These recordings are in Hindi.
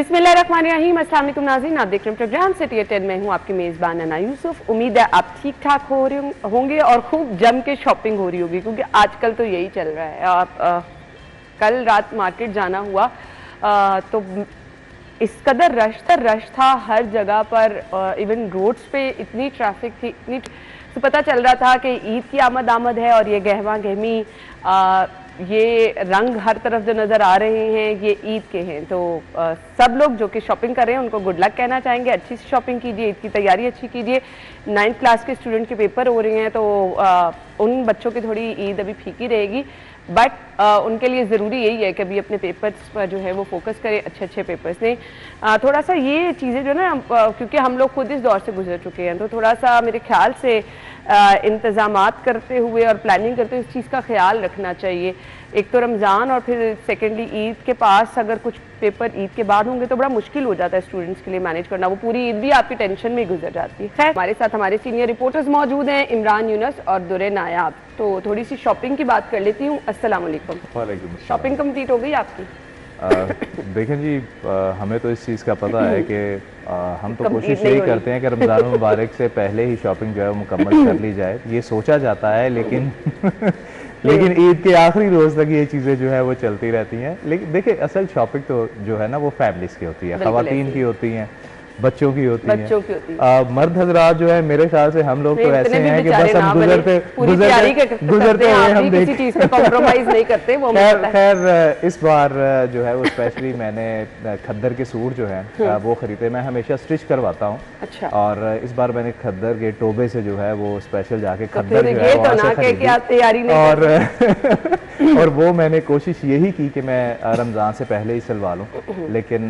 बिस्मिल्लाहिर्रहमानिर्रहीम। अस्सलाम वालेकुम नाज़रीन, आप देख रहे हैं प्रोग्राम सिटी एट 10 में हूँ आपकी मेज़बान अना यूसुफ। उम्मीद है आप ठीक ठाक हो रहे होंगे और खूब जम के शॉपिंग हो रही होगी, क्योंकि आजकल तो यही चल रहा है। आप कल रात मार्केट जाना हुआ तो इस कदर रश था हर जगह पर, इवन रोड्स पे इतनी ट्रैफिक थी, इतनी तो पता चल रहा था कि ईद की आमद है और ये गहमा गहमी ये रंग हर तरफ जो नज़र आ रहे हैं ये ईद के हैं। तो सब लोग जो कि शॉपिंग कर रहे हैं उनको गुड लक कहना चाहेंगे। अच्छी सी शॉपिंग कीजिए, ईद की तैयारी अच्छी कीजिए। 9th क्लास के स्टूडेंट के पेपर हो रहे हैं तो उन बच्चों की थोड़ी ईद अभी फीकी रहेगी, बट उनके लिए ज़रूरी यही है कि अभी अपने पेपर्स पर जो है वो फोकस करें, अच्छे पेपर्स लें। थोड़ा सा ये चीज़ें जो ना, क्योंकि हम लोग खुद इस दौर से गुजर चुके हैं, तो थोड़ा सा मेरे ख्याल से इंतज़ामात करते हुए और प्लानिंग करते हुए इस चीज़ का ख्याल रखना चाहिए। एक तो रमज़ान और फिर सेकेंडली ईद के पास अगर कुछ पेपर ईद के बाद होंगे तो बड़ा मुश्किल हो जाता है स्टूडेंट्स के लिए मैनेज करना। वो पूरी ईद भी आपकी टेंशन में गुजर जाती है। खैर, हमारे साथ हमारे सीनियर रिपोर्टर्स मौजूद हैं, इमरान यूनस और दुरे नायाब। तो थोड़ी सी शॉपिंग की बात कर लेती हूँ। अस्सलाम वालेकुम। शॉपिंग कंप्लीट हो गई आपकी? देखें जी, हमें तो इस चीज़ का पता है कि हम तो कोशिश यही करते हैं कि रमज़ान मुबारक से पहले ही शॉपिंग जो है वो मुकम्मल कर ली जाए। ये सोचा जाता है, लेकिन लेकिन ईद के आखिरी रोज़ तक ये चीज़ें जो है वो चलती रहती हैं। लेकिन देखिए, असल शॉपिंग तो जो है ना वो फैमिलीज़ की होती है, ख़वातीन की होती हैं, बच्चों की होती है। मर्द हजरात जो है, मेरे ख्याल से हम लोग तो ऐसे हैं कि बस हम गुजरते हैं, हम किसी चीज पे कॉम्प्रोमाइज नहीं करते। वो खैर इस बार जो है वो स्पेशली मैंने खद्दर के सूट जो है वो खरीदे। मैं हमेशा स्टिच करवाता हूँ। अच्छा। और इस बार मैंने खद्दर के टोबे से जो है वो स्पेशल जाके खद्दर जो है और वो मैंने कोशिश यही की कि मैं रमज़ान से पहले ही सिलवा लूँ, लेकिन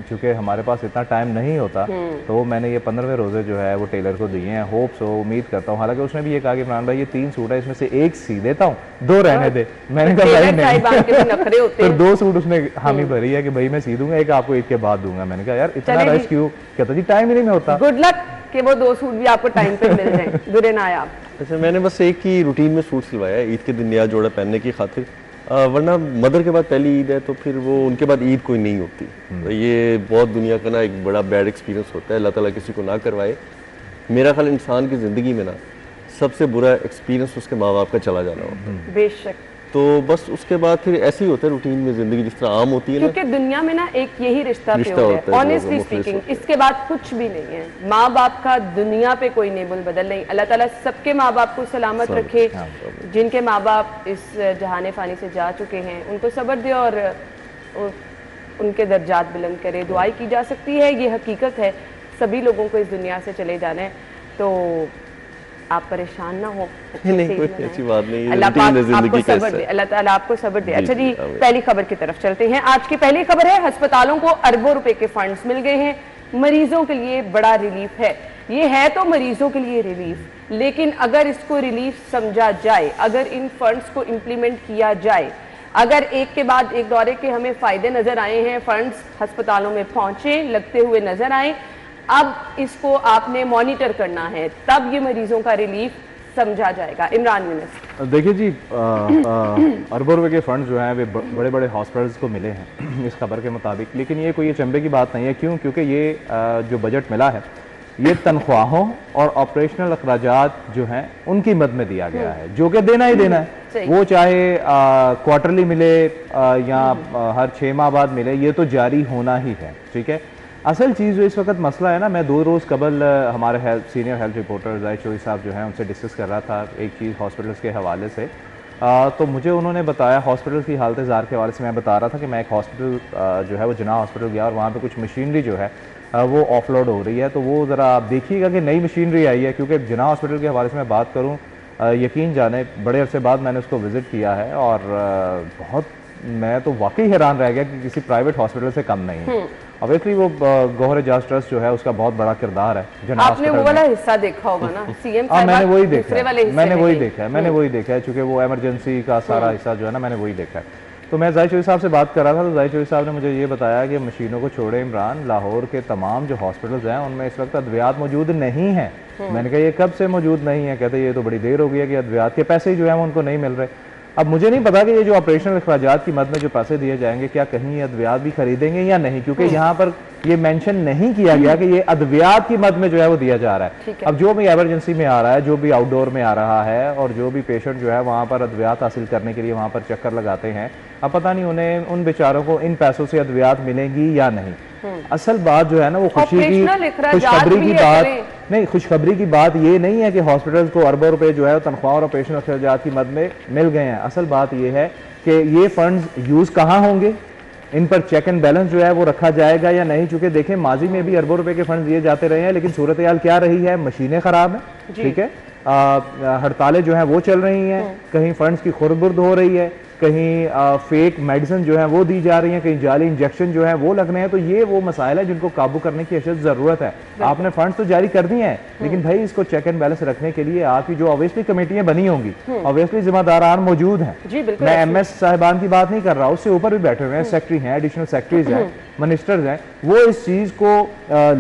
चूँकि हमारे पास इतना टाइम नहीं होता तो मैंने ये 15वें रोज़े जो है वो टेलर को दिए हैं। होप सो, उम्मीद करता हूँ। हालांकि उसने भी ये कहा कि इमरान भाई ये 3 सूट है, इसमें से एक सी देता हूँ, 2 रहने दे। मैंने कहा भाई नहीं। फिर 2 सूट उसने हामी भरी है कि भाई मैं सी दूंगा, एक आपको ईद के बाद दूंगा। मैंने कहा यार इतना रश क्यों? कहता जी टाइम ही नहीं होता। गुड लक कि वो 2 सूट भी आपको टाइम पे मिल जाए। दुरे नायाब। अच्छा, मैंने बस एक ही रूटीन में सूट सिलवाया है ईद के दिन नया जोड़ा पहनने की खातिर, वरना मदर के बाद पहली ईद है तो फिर वो उनके बाद ईद कोई नहीं होती। तो ये बहुत दुनिया का ना एक बड़ा बैड एक्सपीरियंस होता है। अल्लाह ताला किसी को ना करवाए। मेरा ख्याल इंसान की ज़िंदगी में ना सबसे बुरा एक्सपीरियंस उसके माँ बाप का चला जाना होता है। बेशक। तो बस उसके बाद फिर ऐसे ही होता है रूटीन में ज़िंदगी जिस तरह आम होती है, क्योंकि दुनिया में ना एक यही रिश्ता होता है, ऑनेस्टली स्पीकिंग, इसके बाद कुछ भी नहीं है। माँ बाप का दुनिया पे कोई नेबुल बदल नहीं। अल्लाह ताला सबके माँ बाप को सलामत रखे। जिनके माँ बाप इस जहाने फानी से जा चुके हैं उनको सब्र दे और उनके दर्जात बुलंद करे। दुआई की जा सकती है, ये हकीकत है। सभी लोगों को इस दुनिया से चले जाना है, तो आप परेशान ना हो। नहीं, कोई ऐसी बात नहीं है। अल्लाह आपको सब्र दे, अल्लाह ताला आपको सब्र दे। अच्छा जी, पहली खबर की तरफ चलते हैं। आज की पहली खबर है, अस्पतालों को अरबों रुपए के फंड्स मिल गए हैं। मरीजों के लिए बड़ा रिलीफ है। ये है तो मरीजों के लिए रिलीफ, लेकिन अगर इसको रिलीफ समझा जाए, अगर इन फंड्स को इम्प्लीमेंट किया जाए, अगर एक के बाद एक दौरे के हमें फायदे नजर आए हैं, फंड्स अस्पतालों में पहुंचे, लगते हुए नजर आए, अब इसको आपने मॉनिटर करना है, तब ये मरीजों का रिलीफ समझा जाएगा। इमरान यूनस। देखिए जी, अरबों रुपए के फंड जो हैं वे बड़े बड़े हॉस्पिटल्स को मिले हैं इस खबर के मुताबिक, लेकिन ये कोई चंबे की बात नहीं है। क्यों? क्योंकि ये जो बजट मिला है ये तनख्वाहों और ऑपरेशनल अखराजात जो हैं उनकी मद में दिया गया है, जो कि देना ही देना है। वो चाहे क्वार्टरली मिले या हर 6 माह बाद मिले, ये तो जारी होना ही है। ठीक है। असल चीज़ जो इस वक्त मसला है ना, मैं 2 रोज़ कबल हमारे senior health reporter Zahid Chaudhry साहब जो हैं उनसे डिस्कस कर रहा था एक चीज़ हॉस्पिटल्स के हवाले से। तो मुझे उन्होंने बताया, हॉस्पिटल की हालत ज़ार के हवाले से मैं बता रहा था कि मैं एक हॉस्पिटल जो है वो जिन्ना हॉस्पिटल गया और वहाँ पे कुछ मशीनरी जो है वो ऑफलोड हो रही है। तो वो ज़रा आप देखिएगा कि नई मशीनरी आई है, क्योंकि जिन्ना हॉस्पिटल के हवाले से मैं बात करूँ, यकीन जाने बड़े अरसे बाद मैंने उसको विज़िट किया है और बहुत, मैं तो वाकई हैरान रह गया कि किसी प्राइवेट हॉस्पिटल से कम नहीं है। ऑब्वियसली वो गौहर एजाज ट्रस्ट जो है उसका बहुत बड़ा किरदार है। आपने वो वाला हिस्सा देखा होगा ना, सीएम साहब। मैंने वही देखा है, मैंने वही देखा है, चूंकि वो इमरजेंसी का सारा हिस्सा जो है ना मैंने वही देखा है। तो मैं जाहिद चौधरी साहब से बात कर रहा था, तो जाहिद चौधरी साहब ने मुझे ये बताया कि मशीनों को छोड़े इमरान, लाहौर के तमाम जो हॉस्पिटल्स हैं उनमें इस वक्त अद्वियात मौजूद नहीं है। मैंने कहा ये कब से मौजूद नहीं है? कहते ये तो बड़ी देर हो गई है कि अद्वियात के पैसे जो है उनको नहीं मिल रहे। अब मुझे नहीं पता कि ये जो ऑपरेशनल अखराजात की मद में जो पैसे दिए जाएंगे क्या कहीं ये अद्वियात भी खरीदेंगे या नहीं, क्योंकि यहाँ पर ये मेंशन नहीं किया गया कि ये अद्वियात की मद में जो है वो दिया जा रहा है। अब जो भी इमरजेंसी में आ रहा है, जो भी आउटडोर में आ रहा है और जो भी पेशेंट जो है वहाँ पर अद्वियात हासिल करने के लिए वहाँ पर चक्कर लगाते हैं, अब पता नहीं उन्हें उन बेचारों को इन पैसों से अद्वियात मिलेंगी या नहीं। असल बात जो है ना वो खुशखबरी की बात नहीं, खुशखबरी की बात ये नहीं है कि हॉस्पिटल्स को अरबों रुपए जो है तनख्वाह और ऑपरेशन अखराजात की मद में मिल गए हैं। असल बात ये है कि ये फंड्स यूज कहाँ होंगे, इन पर चेक एंड बैलेंस जो है वो रखा जाएगा या नहीं। चूंकि देखें माजी में भी अरबों रुपए के फंड दिए जाते रहे हैं, लेकिन सूरत हाल क्या रही है, मशीनें खराब हैं, ठीक है, हड़तालें जो हैं वो चल रही हैं, कहीं फंड्स की खुरदबुर्द हो रही है, कहीं फेक मेडिसिन जो है वो दी जा रही हैं, कहीं जाली इंजेक्शन जो है वो लग रहे हैं। तो ये वो मसाइल है जिनको काबू करने की अशद जरूरत है। आपने फंड्स तो जारी कर दिए हैं, लेकिन भाई इसको चेक एंड बैलेंस रखने के लिए आपकी जो ऑब्वियसली कमेटियां बनी होंगी, ऑब्वियसली जिम्मेदारान मौजूद हैं। मैं MS साहिबान की बात नहीं कर रहा, उससे ऊपर भी बैठे हुए हैं, सेक्रेटरी हैं, एडिशनल सेक्रेटरीज हैं, मिनिस्टर्स हैं, वो इस चीज को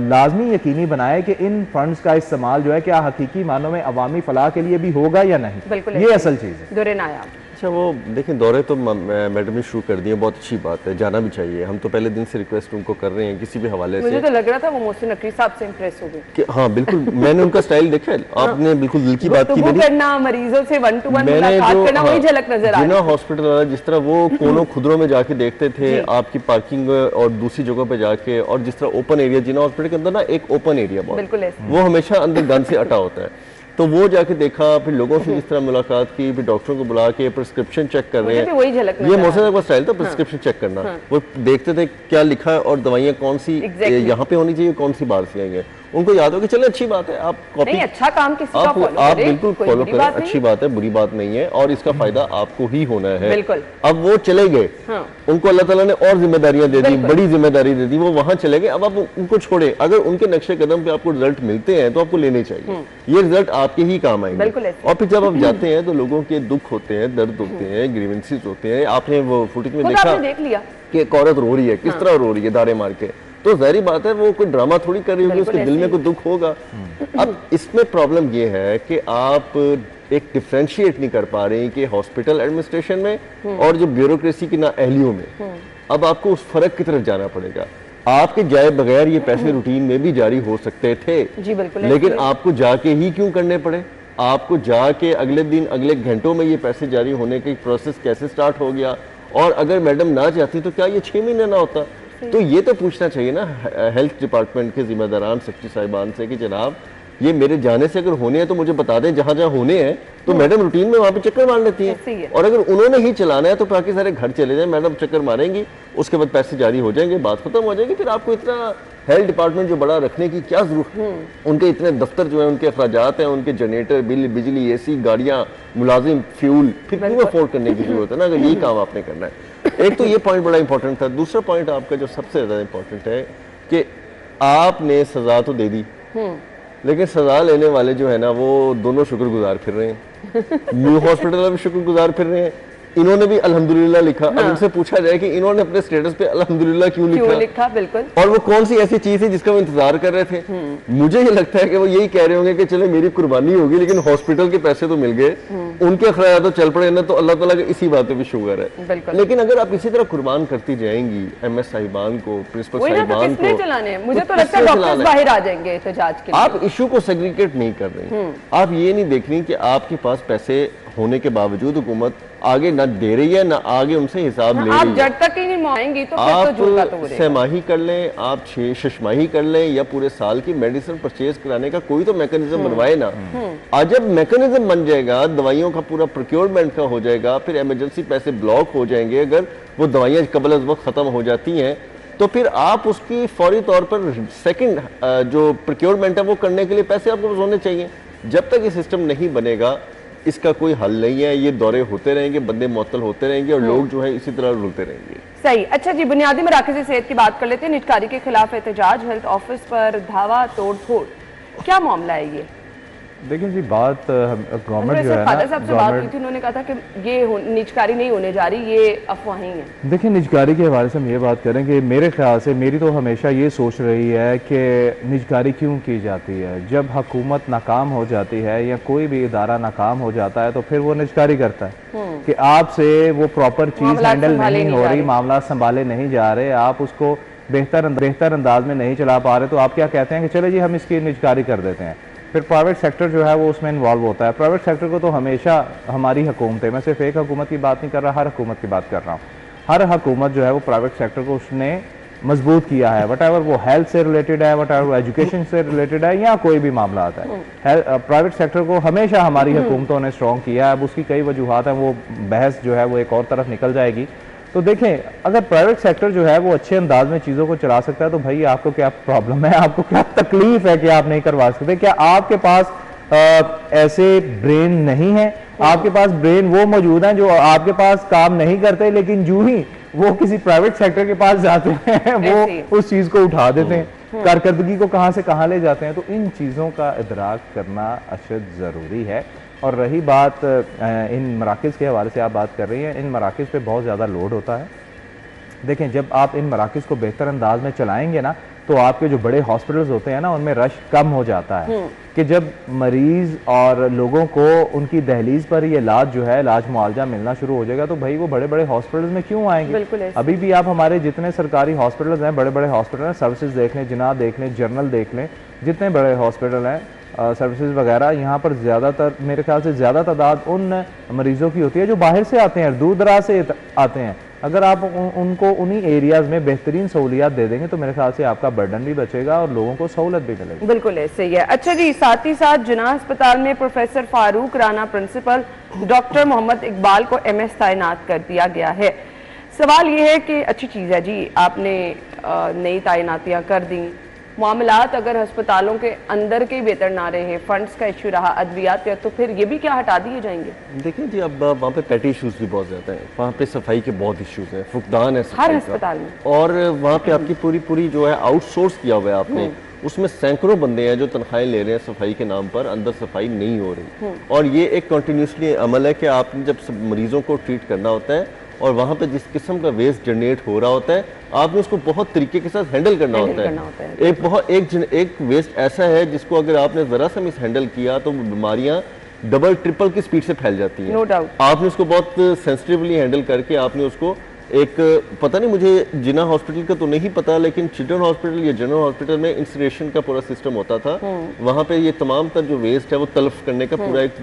लाजमी यकीनी बनाए कि इन फंड्स का इस्तेमाल जो है क्या हकीकी मानों में अवामी फलाह के लिए भी होगा या नहीं। ये असल चीज है। अच्छा, वो देखें दौरे तो मैडम ने शुरू कर दिए, बहुत अच्छी बात है, जाना भी चाहिए। हम तो पहले दिन से रिक्वेस्ट उनको कर रहे हैं किसी भी हवाले से। मुझे तो लग रहा था वो मोहसिन नकवी साहब से इंप्रेस हो गए। हाँ बिल्कुल, मैंने उनका स्टाइल देखा है, आपने बिल्कुल दिल की बात की मेरी। करना, मरीजों से 1-to-1 मुलाकात करना, वही झलक नजर आ रही है। हॉस्पिटल वाला जिस तरह वो कोनों खुदरों में जाके देखते थे आपकी पार्किंग और दूसरी जगहों पे जाके, और जिस तरह ओपन एरिया, जिना हॉस्पिटल के अंदर ना एक ओपन एरिया बहुत, वो हमेशा अंदर गन से अटा होता है, तो वो जाके देखा, फिर लोगों से इस तरह मुलाकात की, फिर डॉक्टरों को बुला के प्रिस्क्रिप्शन चेक कर रहे हैं। ये मोहसिन का स्टाइल था, प्रिस्क्रिप्शन चेक करना। वो देखते थे क्या लिखा है और दवाइयाँ कौन सी यहाँ पे होनी चाहिए, कौन सी बाहर से आई हैं। उनको याद हो कि चले अच्छी बात है, आप कॉपी अच्छा काम किसी का आप बिल्कुल फॉलो करें, अच्छी बात है, बुरी बात नहीं है, और इसका फायदा आपको ही होना है। अब वो चले गए, उनको अल्लाह ताला ने और जिम्मेदारियां दे दी, बड़ी जिम्मेदारी दे दी, वो वहां चले गए। अब आप उनको छोड़े, अगर उनके नक्शे कदम पे आपको रिजल्ट मिलते हैं तो आपको लेने चाहिए, ये रिजल्ट आपके ही काम आएंगे। और फिर जब आप जाते हैं तो लोगों के दुख होते हैं, दर्द होते हैं, ग्रीवेंसेस होते हैं। आपने वो फुटेज में देखा कि एक औरत रो रही है, किस तरह रो रही है दारे मार के, तो जाहिर बात है वो कोई ड्रामा थोड़ी कर रही होगी, उसके दिल में कोई दुख होगा। अब इसमें प्रॉब्लम ये है कि आप एक डिफरेंशिएट नहीं कर पा रहे कि हॉस्पिटल एडमिनिस्ट्रेशन में और जो ब्यूरोक्रेसी की नाअहलियों में। अब आपको उस फर्क की तरफ जाना पड़ेगा। आपके जाए बगैर ये पैसे रूटीन में भी जारी हो सकते थे, लेकिन आपको जाके ही क्यों करने पड़े? आपको जाके अगले दिन, अगले घंटों में ये पैसे जारी होने की प्रोसेस कैसे स्टार्ट हो गया? और अगर मैडम ना चाहती तो क्या ये 6 महीने ना होता? तो ये तो पूछना चाहिए ना हेल्थ डिपार्टमेंट के जिम्मेदारान, सेक्रेटरी साहिबान से कि जनाब ये मेरे जाने से अगर होने हैं तो मुझे बता दें, जहां जहां होने हैं तो मैडम रूटीन में वहां पे चक्कर मार लेती हैं। और अगर उन्होंने ही चलाना है तो बाकी सारे घर चले जाएं, मैडम चक्कर मारेंगी, उसके बाद पैसे जारी हो जाएंगे, बात खत्म हो जाएगी। फिर आपको इतना हेल्थ डिपार्टमेंट जो बड़ा रखने की क्या जरूरत है? उनके इतने दफ्तर जो है, उनके अखराजात हैं, उनके जनरेटर, बिल, बिजली, AC, गाड़ियां, मुलाजिम, फ्यूल, फिर क्यों अफोर्ड करने की जरूरत है ना, अगर यही काम आपने करना है। एक तो ये पॉइंट बड़ा इंपॉर्टेंट था। दूसरा पॉइंट आपका जो सबसे ज्यादा इंपॉर्टेंट है कि आपने सजा तो दे दी, लेकिन सजा लेने वाले जो है ना वो दोनों शुक्रगुजार फिर रहे हैं। न्यू हॉस्पिटल में भी शुक्रगुजार फिर रहे हैं, इन्होंने भी अल्हम्दुलिल्लाह लिखा। अब इनसे पूछा जाए कि इन्होंने अपने स्टेटस पे अल्हम्दुलिल्लाह क्यों लिखा? बिल्कुल। और वो कौन सी ऐसी चीज है जिसका वो इंतजार कर रहे थे? मुझे ये लगता है कि वो यही कह रहे होंगे कि चले मेरी कुर्बानी होगी, लेकिन हॉस्पिटल के पैसे तो मिल गए, उनके अखराजात तो चल पड़े ना, तो अल्लाह ताला के इसी बात पे भी शुक्र है। लेकिन अगर आप इसी तरह कुर्बान करती जाएंगी MS साहिबान को, प्रिंसिपल साहिबान को, मुझे तो लगता है डॉक्टर्स बाहर आ जाएंगे एहतजाज के लिए। आप इशू को सेग्रीगेट नहीं कर रही, आप ये नहीं देख रही कि आपके पास पैसे होने के बावजूद हुकूमत आगे ना दे रही है, ना आगे उनसे हिसाब ले रही है। आप जब तक ही नहीं मांगेंगी तो फिर तो झूठा तो रहेगा। सहमाही कर लें, आप 6 कर लें, या पूरे साल की मेडिसिन परचेज कराने का कोई तो मैकेनिज्म बनवाए ना। आज जब मैकेनिज्म बन जाएगा, दवाइयों का पूरा प्रोक्योरमेंट का हो जाएगा, फिर इमरजेंसी पैसे ब्लॉक हो जाएंगे। अगर वो दवाइयाँ कबल अज़ वक्त खत्म हो जाती हैं तो फिर आप उसकी फौरी तौर पर सेकंड जो प्रोक्योरमेंट है वो करने के लिए पैसे आपको होने चाहिए। जब तक ये सिस्टम नहीं बनेगा इसका कोई हल नहीं है। ये दौरे होते रहेंगे, बंदे मुअत्तल होते रहेंगे और लोग जो है इसी तरह रुलते रहेंगे। सही। अच्छा जी, बुनियादी मराकज़ सेहत की बात कर लेते हैं। निजकारी के खिलाफ एहतजाज, हेल्थ ऑफिस पर धावा तोड़ फोड़, क्या मामला है ये? देखिए जी, बात गवर्नमेंट जो है फादर ना, साहब से बात हुई थी, उन्होंने कहा था कि ये निजकारी नहीं होने जा रही, ये अफवाहें हैं। देखिए, निजकारी के हवाले से हम ये बात करें कि मेरे ख्याल से मेरी तो हमेशा ये सोच रही है कि निजकारी क्यों की जाती है। जब हुकूमत नाकाम हो जाती है या कोई भी इदारा नाकाम हो जाता है तो फिर वो निजकारी करता है कि आपसे वो प्रॉपर चीज़ हैंडल नहीं हो रही, मामला संभाले नहीं जा रहे, आप उसको बेहतर अंदाज में नहीं चला पा रहे, तो आप क्या कहते हैं कि चले जी हम इसकी निजकारी कर देते हैं। फिर प्राइवेट सेक्टर जो है वो उसमें इन्वॉल्व होता है। प्राइवेट सेक्टर को तो हमेशा हमारी हुकूमतें, मैं सिर्फ एक हुकूमत की बात नहीं कर रहा, हर हुकूमत की बात कर रहा हूँ, हर हुकूमत जो है वो प्राइवेट सेक्टर को उसने मजबूत किया है, वट एवर वो हेल्थ से रिलेटेड है, वट एवर वो एजुकेशन से रिलेटेड है, या कोई भी मामला आता है, प्राइवेट सेक्टर को हमेशा हमारी हुकूमतों ने स्ट्रॉन्ग किया है। अब उसकी कई वजूहत हैं, वो बहस जो है वो एक और तरफ निकल जाएगी। तो देखें, अगर प्राइवेट सेक्टर जो है वो अच्छे अंदाज में चीज़ों को चला सकता है तो भाई आपको क्या प्रॉब्लम है, आपको क्या तकलीफ है कि आप नहीं करवा सकते? क्या आपके पास ऐसे ब्रेन नहीं है? आपके पास ब्रेन वो मौजूद हैं जो आपके पास काम नहीं करते, लेकिन जो ही वो किसी प्राइवेट सेक्टर के पास जाते हैं वो उस चीज़ को उठा देते हैं, कारकर्दगी को कहाँ से कहाँ ले जाते हैं। तो इन चीज़ों का इदराक करना अशद ज़रूरी है। और रही बात इन मराकज़ के हवाले से आप बात कर रही हैं, इन मराकज़ पे बहुत ज़्यादा लोड होता है। देखें, जब आप इन मराकज़ को बेहतर अंदाज में चलाएंगे ना तो आपके जो बड़े हॉस्पिटल्स होते हैं ना उनमें रश कम हो जाता है कि जब मरीज़ और लोगों को उनकी दहलीज पर ये इलाज जो है, इलाज मुआवजा मिलना शुरू हो जाएगा तो भाई वो बड़े बड़े हॉस्पिटल्स में क्यों आएंगे? अभी भी आप हमारे जितने सरकारी हॉस्पिटल्स हैं, बड़े बड़े हॉस्पिटल हैं, सर्विसेज देख लें, जिना देख लें, जर्नल देख लें, जितने बड़े हॉस्पिटल हैं, सर्विसेज वगैरह, यहाँ पर ज़्यादातर मेरे ख्याल से ज़्यादा तादाद उन मरीज़ों की होती है जो बाहर से आते हैं, दूर दराज से आते हैं। अगर आप उनको उन्हीं एरियाज़ में बेहतरीन सहूलियात दे देंगे तो मेरे ख्याल से आपका बर्डन भी बचेगा और लोगों को सहूलत भी मिलेगी। बिल्कुल ऐसे ही है। अच्छा जी, साथ ही साथ जिना अस्पताल में professor Farooq Rana principal, doctor Mohammad Iqbal को MS तैनात कर दिया गया है। सवाल ये है कि अच्छी चीज़ है जी, आपने नई तैनातियाँ कर दी, मामलात अगर अस्पतालों के अंदर के बेहतर ना रहे, फंड्स का इशू रहा, अद्वियात का, तो फिर ये भी क्या हटा दिए जाएंगे? देखिए जी, अब वहाँ पे पेटी इशूज़ भी बहुत ज़्यादा हैं, वहाँ पे सफाई के बहुत इशूज़ हैं, फुकदान है हर अस्पताल में, और वहाँ पे आपकी पूरी जो है आउटसोर्स किया हुआ है आपने, उसमें सैकड़ों बंदे हैं जो तनख्वाहें ले रहे हैं सफाई के नाम पर, अंदर सफाई नहीं हो रही। और ये एक कंटिन्यूसली अमल है कि आपने जब मरीजों को ट्रीट करना होता है और वहाँ पे जिस किस्म का वेस्ट जनरेट हो रहा होता है, आपने उसको बहुत तरीके के साथ हैंडल करना होता है। एक वेस्ट ऐसा है जिसको अगर आपने ज़रा सा मिस हैंडल किया तो बीमारियाँ डबल ट्रिपल की स्पीड से फैल जाती हैं। No doubt. आपने उसको बहुत सेंसिटिवली हैंडल करके आपने उसको एक, पता नहीं मुझे जिना हॉस्पिटल का तो नहीं पता, लेकिन चिल्ड्रन हॉस्पिटल या जनरल हॉस्पिटल में इंसिनरेशन का पूरा सिस्टम होता था। वहाँ पे ये तमाम तर जो वेस्ट है वो तलफ करने का पूरा एक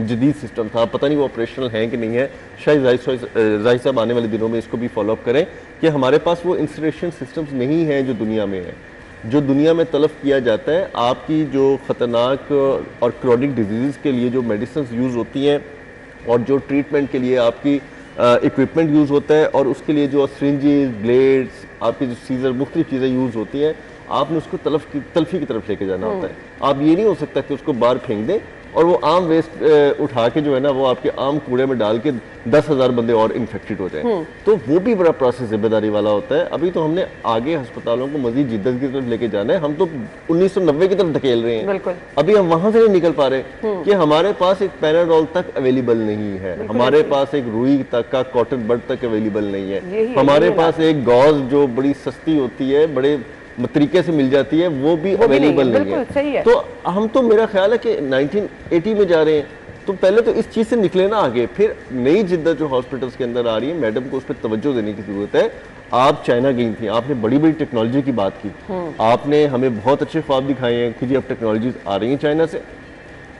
जदीद सिस्टम था। पता नहीं वो ऑपरेशनल है कि नहीं है, शायद जाहिर साहब आने वाले दिनों में इसको भी फॉलोअप करें कि हमारे पास वो इंसिनरेशन सिस्टम्स नहीं है जो दुनिया में है। जो दुनिया में तलफ किया जाता है, आपकी जो ख़तरनाक और क्रॉनिक डिजीज़ के लिए जो मेडिसिन यूज़ होती हैं और जो ट्रीटमेंट के लिए आपकी इक्विपमेंट यूज़ होता है और उसके लिए जो सिरिंजेस, ब्लेड्स, आपकी जो सीजर, मुख्तलिफ चीज़ें यूज़ होती हैं, आपने उसको तलफी की तरफ लेके जाना होता है। आप ये नहीं हो सकता कि उसको बाहर फेंक दें और वो आम वेस्ट उठा के जो है ना वो आपके आम कूड़े में डाल के 10,000 बंदे और इन्फेक्टेड हो जाए, तो वो भी बड़ा प्रोसेस जिम्मेदारी वाला होता है। अभी तो हमने आगे अस्पतालों को मजीद जिद्दत की तरफ लेके जाना है। हम तो 1990 की तरफ धकेल रहे हैं, अभी हम वहां से नहीं निकल पा रहे कि हमारे पास एक पैराडोल तक अवेलेबल नहीं है, हमारे पास एक रुई तक का कॉटन बड तक अवेलेबल नहीं है, हमारे पास एक गॉज जो बड़ी सस्ती होती है, बड़े तरीके से मिल जाती है, वो भी अवेलेबल नहीं है। तो हम तो मेरा ख्याल है कि 1980 में जा रहे हैं, तो पहले तो इस चीज़ से निकले ना आगे, फिर नई जिद्दत जो हॉस्पिटल्स के अंदर आ रही है, मैडम को उस पर तवज्जो देने की जरूरत है। आप चाइना गई थी, आपने बड़ी बड़ी टेक्नोलॉजी की बात की, आपने हमें बहुत अच्छे ख्वाब दिखाए हैं कि जी अब टेक्नोलॉजीज आ रही हैं चाइना से।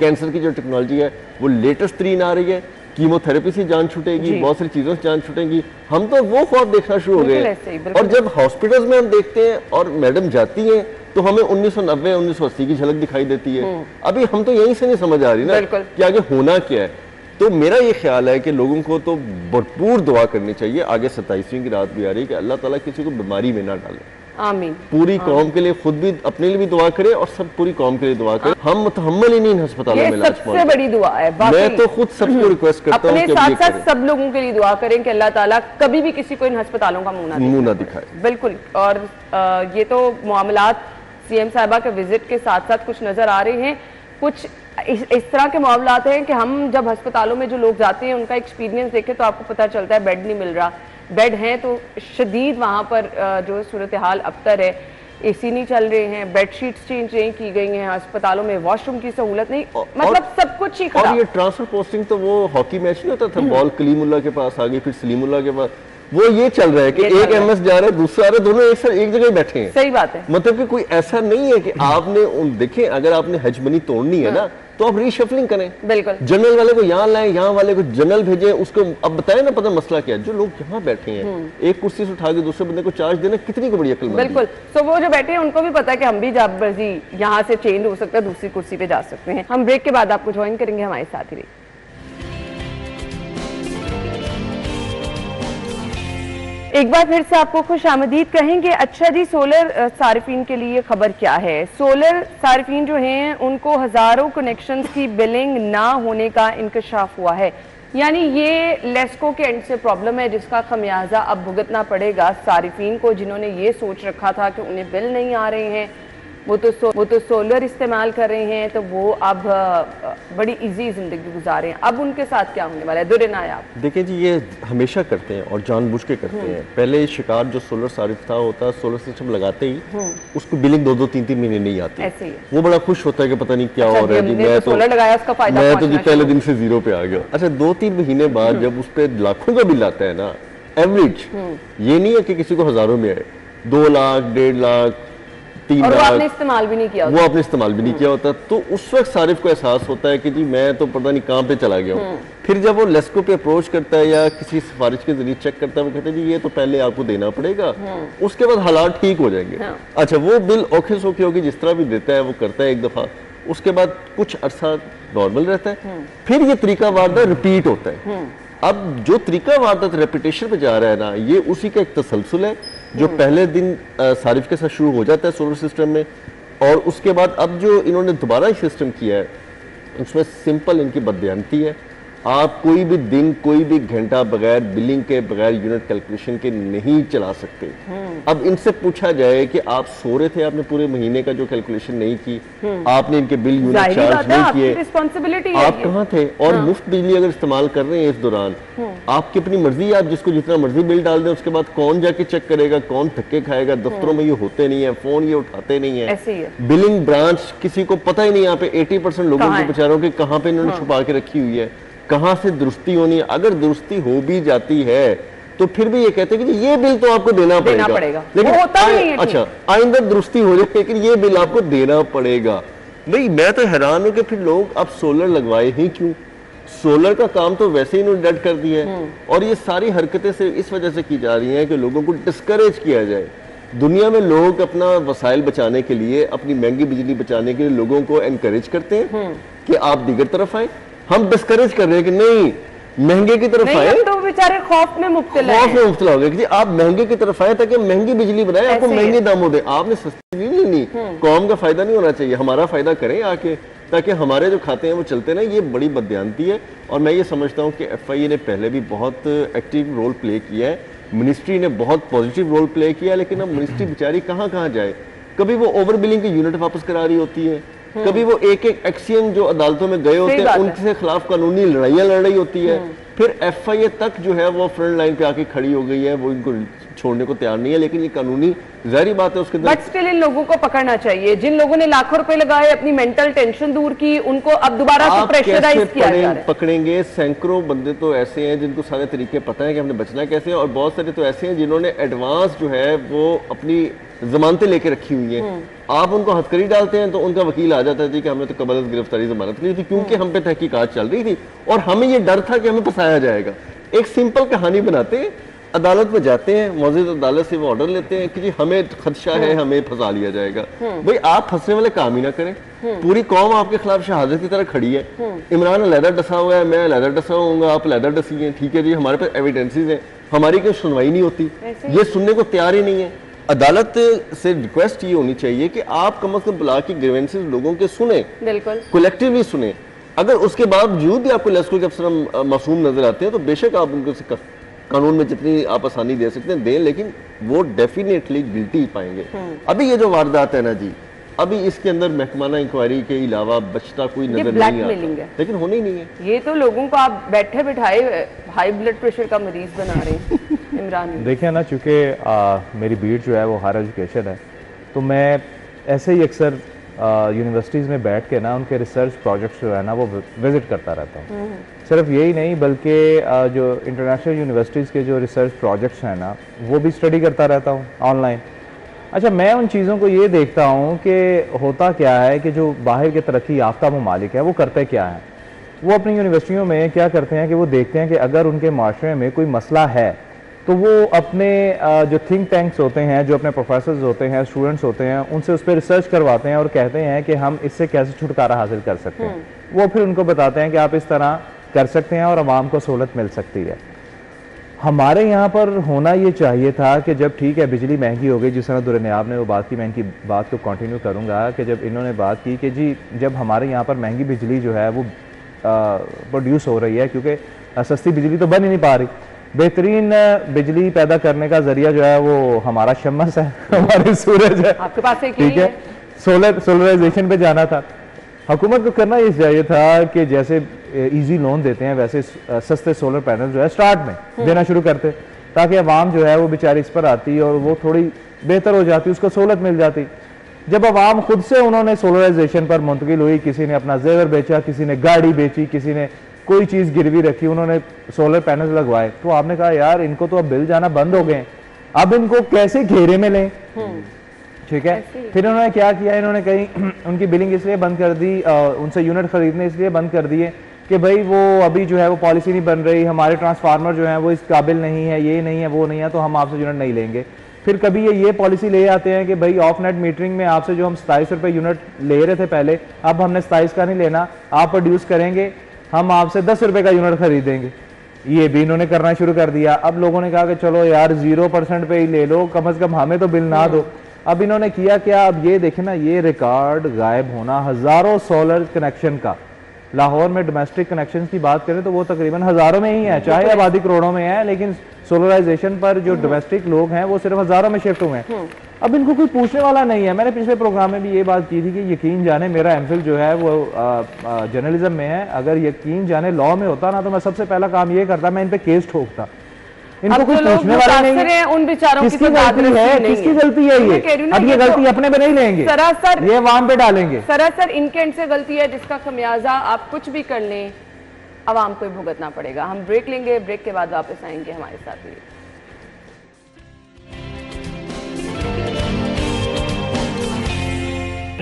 कैंसर की जो टेक्नोलॉजी है वो लेटेस्ट तरीन आ रही है, कीमोथेरेपी से जान छूटेगी, बहुत सारी चीज़ों से जान छूटेगी। हम तो वो ख्वाब देखना शुरू हो गए और जब हॉस्पिटल्स में हम देखते हैं और मैडम जाती हैं तो हमें 1990 1980 की झलक दिखाई देती है। अभी हम तो यहीं से नहीं समझ आ रही ना कि आगे होना क्या है। तो मेरा ये ख्याल है कि लोगों को तो भरपूर दुआ करनी चाहिए। आगे 27वीं की रात भी आ रही है कि अल्लाह ताला किसी को बीमारी में ना डाले। आमीन। पूरी कौम के लिए, खुद भी अपने लिए भी दुआ करे और सब पूरी कौम के लिए दुआ करे। हम मुतहम्मल ही नहीं इन अस्पतालों में इलाज सबसे बड़ी दुआ है। मैं तो खुद सबको रिक्वेस्ट करता हूँ अपने साथ साथ सब लोगों के लिए दुआ करें कि अल्लाह ताला कभी भी किसी को इन अस्पतालों का मुंह ना दिखाए। बिल्कुल। और ये तो मामलात CM साहिबा के विजिट के साथ साथ कुछ नजर आ रहे हैं, कुछ इस तरह के मामलात हैं कि हम जब अस्पतालों में जो लोग जाते हैं उनका एक्सपीरियंस देखें तो आपको पता चलता है बेड नहीं मिल रहा, बेड हैं तो शदीद वहाँ पर जो सूरत हाल अबतर है, एसी नहीं चल रहे हैं, बेडशीट्स चेंज नहीं की गई हैं, अस्पतालों में वॉशरूम की सहूलत नहीं, मतलब सब कुछ ही खराब। और ये ट्रांसफर पोस्टिंग तो वो हॉकी मैच नहीं होता था, बॉल कलीमुल्लाह के पास आ गई, फिर सलीमुल्लाह के पास, वो ये चल रहा है कि एक एमएस जा रहा है, दूसरा आ रहा है, दोनों एक जगह बैठे हैं। सही बात है। मतलब कि कोई ऐसा नहीं है कि आपने देखें, अगर आपने हेजमनी तोड़नी है ना तो आप रीशफलिंग करें। बिल्कुल। जनरल वाले को यहाँ लाएं, यहाँ वाले को जनरल भेजें, उसको अब बताएं ना पता मसला क्या है। जो लोग यहाँ बैठे हैं, एक कुर्सी से उठा के दूसरे बंदे को चार्ज देना कितनी को बड़ी अक्लमंदी। बिल्कुल। तो वो जो बैठे हैं उनको भी पता है कि हम भी जब मर्जी यहाँ से चेंज हो सकता है, दूसरी कुर्सी पे जा सकते हैं। हम ब्रेक के बाद आपको ज्वाइन करेंगे, हमारे साथ ही रहिए। एक बार फिर से आपको खुश आमदीद कहेंगे। अच्छा जी, सोलर सारिफीन के लिए खबर क्या है? सोलर सारिफीन जो हैं उनको हजारों कनेक्शंस की बिलिंग ना होने का इंकशाफ हुआ है, यानी ये लेस्को के एंड से प्रॉब्लम है जिसका खमियाजा अब भुगतना पड़ेगा सारिफीन को, जिन्होंने ये सोच रखा था कि उन्हें बिल नहीं आ रहे हैं, वो तो सोलर इस्तेमाल कर रहे हैं, तो वो अब बड़ी इजी जिंदगी गुजार रहे हैं। अब उनके साथ क्या होने वाला है? दुर्नायाब देखिए जी, ये हमेशा करते हैं और जानबूझ के करते हैं। पहले शिकार जो सोलर सारिफ था होता, सोलर सिस्टम लगाते ही उसको बिलिंग 2-2-3-3 महीने नहीं आती, ऐसे ही है। वो बड़ा खुश होता है कि पता नहीं क्या हो रहा है जी, मैं तो सोलर लगाया, उसका फायदा मैं तो जी पहले दिन से 0 पे आ गया। अच्छा, 2-3 महीने बाद जब उस पर लाखों का बिल आता है ना, एवरेज, ये नहीं है कि किसी को हजारों में आए, 2 लाख, 1.5 लाख, 3 और वो लाख, आपने इस्तेमाल भी नहीं किया वो आपने इस्तेमाल भी नहीं किया होता, तो उस वक्त सारिफ को एहसास होता है कि जी मैं तो पता नहीं कहाँ पे चला गया हूँ। फिर जब वो लेस्को पे अप्रोच करता है या किसी सिफारिश के जरिए चेक करता है, वो कहते हैं जी ये तो पहले आपको देना पड़ेगा, उसके बाद हालात ठीक हो जाएंगे। अच्छा, वो बिल औखे सौखे होगी जिस तरह भी देता है वो करता है एक दफा, उसके बाद कुछ अरसा नॉर्मल रहता है, फिर ये तरीका वारदात रिपीट होता है। अब जो तरीका वारदात रेपिटेशन पे जा रहा है ना, ये उसी का एक तसलसल है जो पहले दिन सारिफ के साथ शुरू हो जाता है सोलर सिस्टम में, और उसके बाद अब जो इन्होंने दोबारा सिस्टम किया है उसमें सिंपल इनकी बददियानती है। आप कोई भी दिन, कोई भी घंटा बगैर बिलिंग के, बगैर यूनिट कैलकुलेशन के नहीं चला सकते। अब इनसे पूछा जाए कि आप सो रहे थे, आपने पूरे महीने का जो कैलकुलेशन नहीं की, आपने इनके बिल यूनिट चार्ज नहीं किए, रिस्पॉन्सिबिलिटी आप कहाँ थे? और मुफ्त बिजली अगर इस्तेमाल कर रहे हैं इस दौरान, आपकी अपनी मर्जी, आप जिसको जितना मर्जी बिल डाल दें, उसके बाद कौन जाके चेक करेगा, कौन धक्के खाएगा? दफ्तरों में ये होते नहीं है, फोन ये उठाते नहीं है, बिलिंग ब्रांच किसी को पता ही नहीं। यहाँ पे 80% लोगों के बेचारों के कहाँ पे इन्होंने छुपा के रखी हुई है, कहां से दुरुस्ती होनी है। अगर दुरुस्ती हो भी जाती है तो फिर भी ये कहते हैं कि ये बिल तो आपको देना पड़ेगा। लेकिन वो होता नहीं है। अच्छा, आइंदा दुरुस्ती हो जाए लेकिन ये बिल आपको देना पड़ेगा। नहीं, मैं तो हैरान हूं कि फिर लोग अब सोलर लगवाए ही क्यों? सोलर का काम तो वैसे ही इन्होंने डेड कर दिया है, और ये सारी हरकतें से इस वजह से की जा रही हैं कि लोगों को डिस्करेज किया जाए। दुनिया में लोग अपना वसाइल बचाने के लिए, अपनी महंगी बिजली बचाने के लिए लोगों को एनकरेज करते हैं कि आप दीगर तरफ आए। हम डिस्करेज कर रहे हैं कि नहीं, महंगे की तरफ आए, तो बेचारे खौफ में मुब्तला हो गए कि आप महंगे की तरफ आए ताकि महंगी बिजली बनाए, आपको महंगे दामों दे। आपने सस्ती नहीं लेनी, कौम का फायदा नहीं होना चाहिए, हमारा फायदा करें आके, ताकि हमारे जो खाते हैं वो चलते ना। ये बड़ी बददियानती है, और मैं ये समझता हूँ कि FIA ने पहले भी बहुत एक्टिव रोल प्ले किया है, मिनिस्ट्री ने बहुत पॉजिटिव रोल प्ले किया है, लेकिन अब मिनिस्ट्री बेचारी कहाँ कहाँ जाए। कभी वो ओवर बिलिंग की यूनिट वापस करा रही होती है, कभी वो एक एक्सियम जो अदालतों में गए होते हैं उनके खिलाफ कानूनी लड़ाइयां लड़ रही होती है। फिर FIA तक जो है वो फ्रंट लाइन पे आके खड़ी हो गई है, वो इनको छोड़ने को तैयार नहीं है। लेकिन ये कानूनी जाहिर बात है उसके अंदर, बट स्टिल इन लोगों को पकड़ना चाहिए। जिन लोगों ने लाखों रुपए लगाए, अपनी मेंटल टेंशन दूर की, उनको अब दोबारा से प्रेशराइज किया जा रहा है। पकड़ेंगे? सैकड़ों बंदे तो ऐसे हैं जिनको सारे तरीके पता है कि हमने बचना कैसे है, और बहुत सारे तो ऐसे हैं जिन्होंने एडवांस जो है वो अपनी जमानतें लेके रखी हुई हैं। आप उनको हथकड़ी डालते हैं तो उनका वकील आ जाता है कि हमने तो कबल गिरफ्तारी जमानत ली थी क्योंकि हम पे तहकीकात चल रही थी और हमें ये डर था कि हमें फंसाया जाएगा। एक सिंपल कहानी बनाते हैं, अदालत में जाते हैं, मौजूद अदालत से वो ऑर्डर लेते हैं कि जी हमें खदशा है, हमें फंसा लिया जाएगा। भाई आप फंसने वाले काम ही ना करें, पूरी कौम आपके खिलाफ शहादत की तरह खड़ी है। इमरान अलहदा डसा हुआ है, मैं अलहदा डसा हूँ, आप अलहदा डसी हैं, ठीक है जी, हमारे पास एविडेंसेस हैं, हमारी कोई सुनवाई नहीं होती, ये सुनने को तैयार ही नहीं है। अदालत से रिक्वेस्ट ये होनी चाहिए कि आप कम से कम बुला के ग्रीवेंसेस लोगों के सुने, बिल्कुल कलेक्टिवली सुने। अगर उसके बावजूद भी आपको लेस्को के अफसर मासूम नजर आते हैं तो बेशक आप उनको कानून में जितनी आप आसानी दे सकते हैं दें, लेकिन वो डेफिनेटली गिल्टी पाएंगे। अभी ये जो वारदात है ना जी, अभी इसके अंदर महकमाना इंक्वायरी के अलावा बचता कोई नजर नहीं ब्लैकमेलिंग आता, है, लेकिन होनी नहीं है। ये तो लोगों को आप बैठे बिठाए हाई ब्लड प्रेशर का मरीज बना रहे हैं इमरान। देखिए ना, चूँकि मेरी बीट जो है वो हायर एजुकेशन है, तो मैं ऐसे ही अक्सर यूनिवर्सिटीज़ में बैठ के ना उनके रिसर्च प्रोजेक्ट्स जो है ना वो विज़िट करता रहता हूँ। सिर्फ यही नहीं बल्कि जो इंटरनेशनल यूनिवर्सिटीज़ के जो रिसर्च प्रोजेक्ट्स हैं ना वो भी स्टडी करता रहता हूँ ऑनलाइन। अच्छा, मैं उन चीज़ों को ये देखता हूँ कि होता क्या है कि जो बाहर के तरक्की याफ्ता ममालिक है वो करते क्या हैं। वो अपनी यूनिवर्सिटियों में क्या करते हैं कि वो देखते हैं कि अगर उनके माशरे में कोई मसला है तो वो अपने जो थिंक टैंक्स होते हैं, जो अपने प्रोफेसर्स होते हैं, स्टूडेंट्स होते हैं, उनसे उस पर रिसर्च करवाते हैं और कहते हैं कि हम इससे कैसे छुटकारा हासिल कर सकते हैं। वो फिर उनको बताते हैं कि आप इस तरह कर सकते हैं और आवाम को सहूलत मिल सकती है। हमारे यहाँ पर होना ये चाहिए था कि जब ठीक है बिजली महंगी हो गई, जिस तरह दुरनियाब ने वो बात की, मैं इनकी बात को कंटिन्यू करूँगा कि जब इन्होंने बात की कि जी जब हमारे यहाँ पर महंगी बिजली जो है वो प्रोड्यूस हो रही है, क्योंकि सस्ती बिजली तो बन ही नहीं पा रही, बेहतरीन बिजली पैदा करने का जरिया जो है वो हमारा शम्स है, हमारे सूरज है, आपके पास एक ठीक है। सोलराइजेशन पे जाना था। हुकूमत को करना ये चाहिए था कि जैसे इजी लोन देते हैं वैसे सस्ते सोलर पैनल जो है स्टार्ट में देना शुरू करते, ताकि अवाम जो है वो बेचारी इस पर आती और वो थोड़ी बेहतर हो जाती, उसको सहूलत मिल जाती। जब अवाम खुद से उन्होंने सोलराइजेशन पर मुंतकिल हुई, किसी ने अपना जेवर बेचा, किसी ने गाड़ी बेची, किसी ने कोई चीज़ गिरवी रखी, उन्होंने सोलर पैनल लगवाए, तो आपने कहा यार इनको तो अब बिल जाना बंद हो गए, अब इनको कैसे घेरे में लें, ठीक है। फिर उन्होंने क्या किया, इन्होंने कहीं उनकी बिलिंग इसलिए बंद कर दी, उनसे यूनिट खरीदने इसलिए बंद कर दिए कि भाई वो अभी जो है वो पॉलिसी नहीं बन रही, हमारे ट्रांसफार्मर जो है वो इस काबिल नहीं है, ये नहीं है, वो नहीं है, तो हम आपसे यूनिट नहीं लेंगे। फिर कभी ये पॉलिसी ले आते हैं कि भाई ऑफ नेट मीटरिंग में आपसे जो हम 27 रुपये यूनिट ले रहे थे पहले, अब हमने 27 का नहीं लेना, आप प्रोड्यूस करेंगे, हम आपसे 10 रुपये का यूनिट खरीदेंगे। ये भी इन्होंने करना शुरू कर दिया। अब लोगों ने कहा कि चलो यार 0% पे ही ले लो, कम से कम हमें तो बिल ना दो। अब इन्होंने किया क्या, अब ये देखे ना, ये रिकॉर्ड गायब होना हजारों सोलर कनेक्शन का। लाहौर में डोमेस्टिक कनेक्शन की बात करें तो वो तकरीबन हजारों में ही है, चाहे आबादी करोड़ों में है, लेकिन सोलराइजेशन पर जो डोमेस्टिक लोग हैं वो सिर्फ हजारों में शिफ्ट हुए हैं। अब इनको कोई पूछने वाला नहीं है। मैंने पिछले प्रोग्राम में भी ये बात की थी कि यकीन जाने मेरा एमफिल जो है वो जर्नलिज्म में है, अगर यकीन जाने लॉ में होता ना तो मैं सबसे पहला काम ये करता, मैं इन पे केस ठोकता। इनको कोई पूछने वाला नहीं है, उन बेचारों किसकी गलती है, किसकी गलती है ये, अब ये गलती अपने पे नहीं लेंगे, सरासर ये अवाम पे डालेंगे। सरासर इनके एंड से गलती है, जिसका खमियाजा आप कुछ भी कर लें अवाम को भुगतना पड़ेगा। हम ब्रेक लेंगे, ब्रेक के बाद वापस आएंगे हमारे साथ।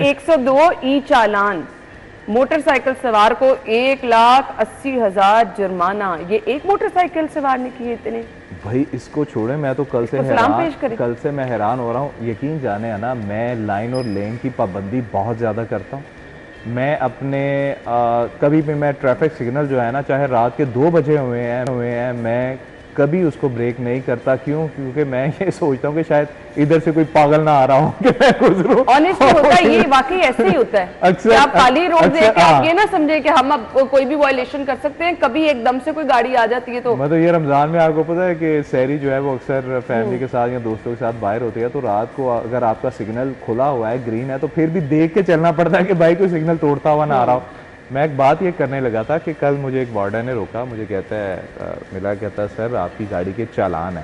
102 ई चालान, मोटरसाइकिल सवार को 1,80,000 जुर्माना। ये एक मोटरसाइकिल सवार ने किए इतने? भाई इसको छोड़े, मैं तो कल से मैं हैरान हो रहा हूँ। यकीन जाने है ना, मैं लाइन और लेन की पाबंदी बहुत ज़्यादा करता हूँ। मैं अपने कभी भी मैं ट्रैफिक सिग्नल जो है ना, चाहे रात के 2 बजे हुए हैं, मैं कभी उसको ब्रेक नहीं करता। क्यों? क्योंकि मैं ये सोचता हूँ कि शायद इधर से कोई पागल ना आ रहा हो कि मैं गुजरूं। ऑनेस्टली होता है, ये वाकई ऐसे ही होता है। अक्सर आप खाली रोड देख के आप ये ना समझे कि हम अब कोई भी वायलेशन कर सकते हैं, कभी एकदम से कोई गाड़ी आ जाती है तो। मैं तो ये रमजान में आपको पता है कि सहरी जो है वो अक्सर फैमिली के साथ या दोस्तों के साथ बाहर होती है, तो रात को अगर आपका सिग्नल खुला हुआ है, ग्रीन है, तो फिर भी देख के चलना पड़ता है कि भाई कोई सिग्नल तोड़ता हुआ ना आ रहा हो। मैं एक बात ये करने लगा था कि कल मुझे एक वार्डर ने रोका, मुझे कहता है सर आपकी गाड़ी के चालान है।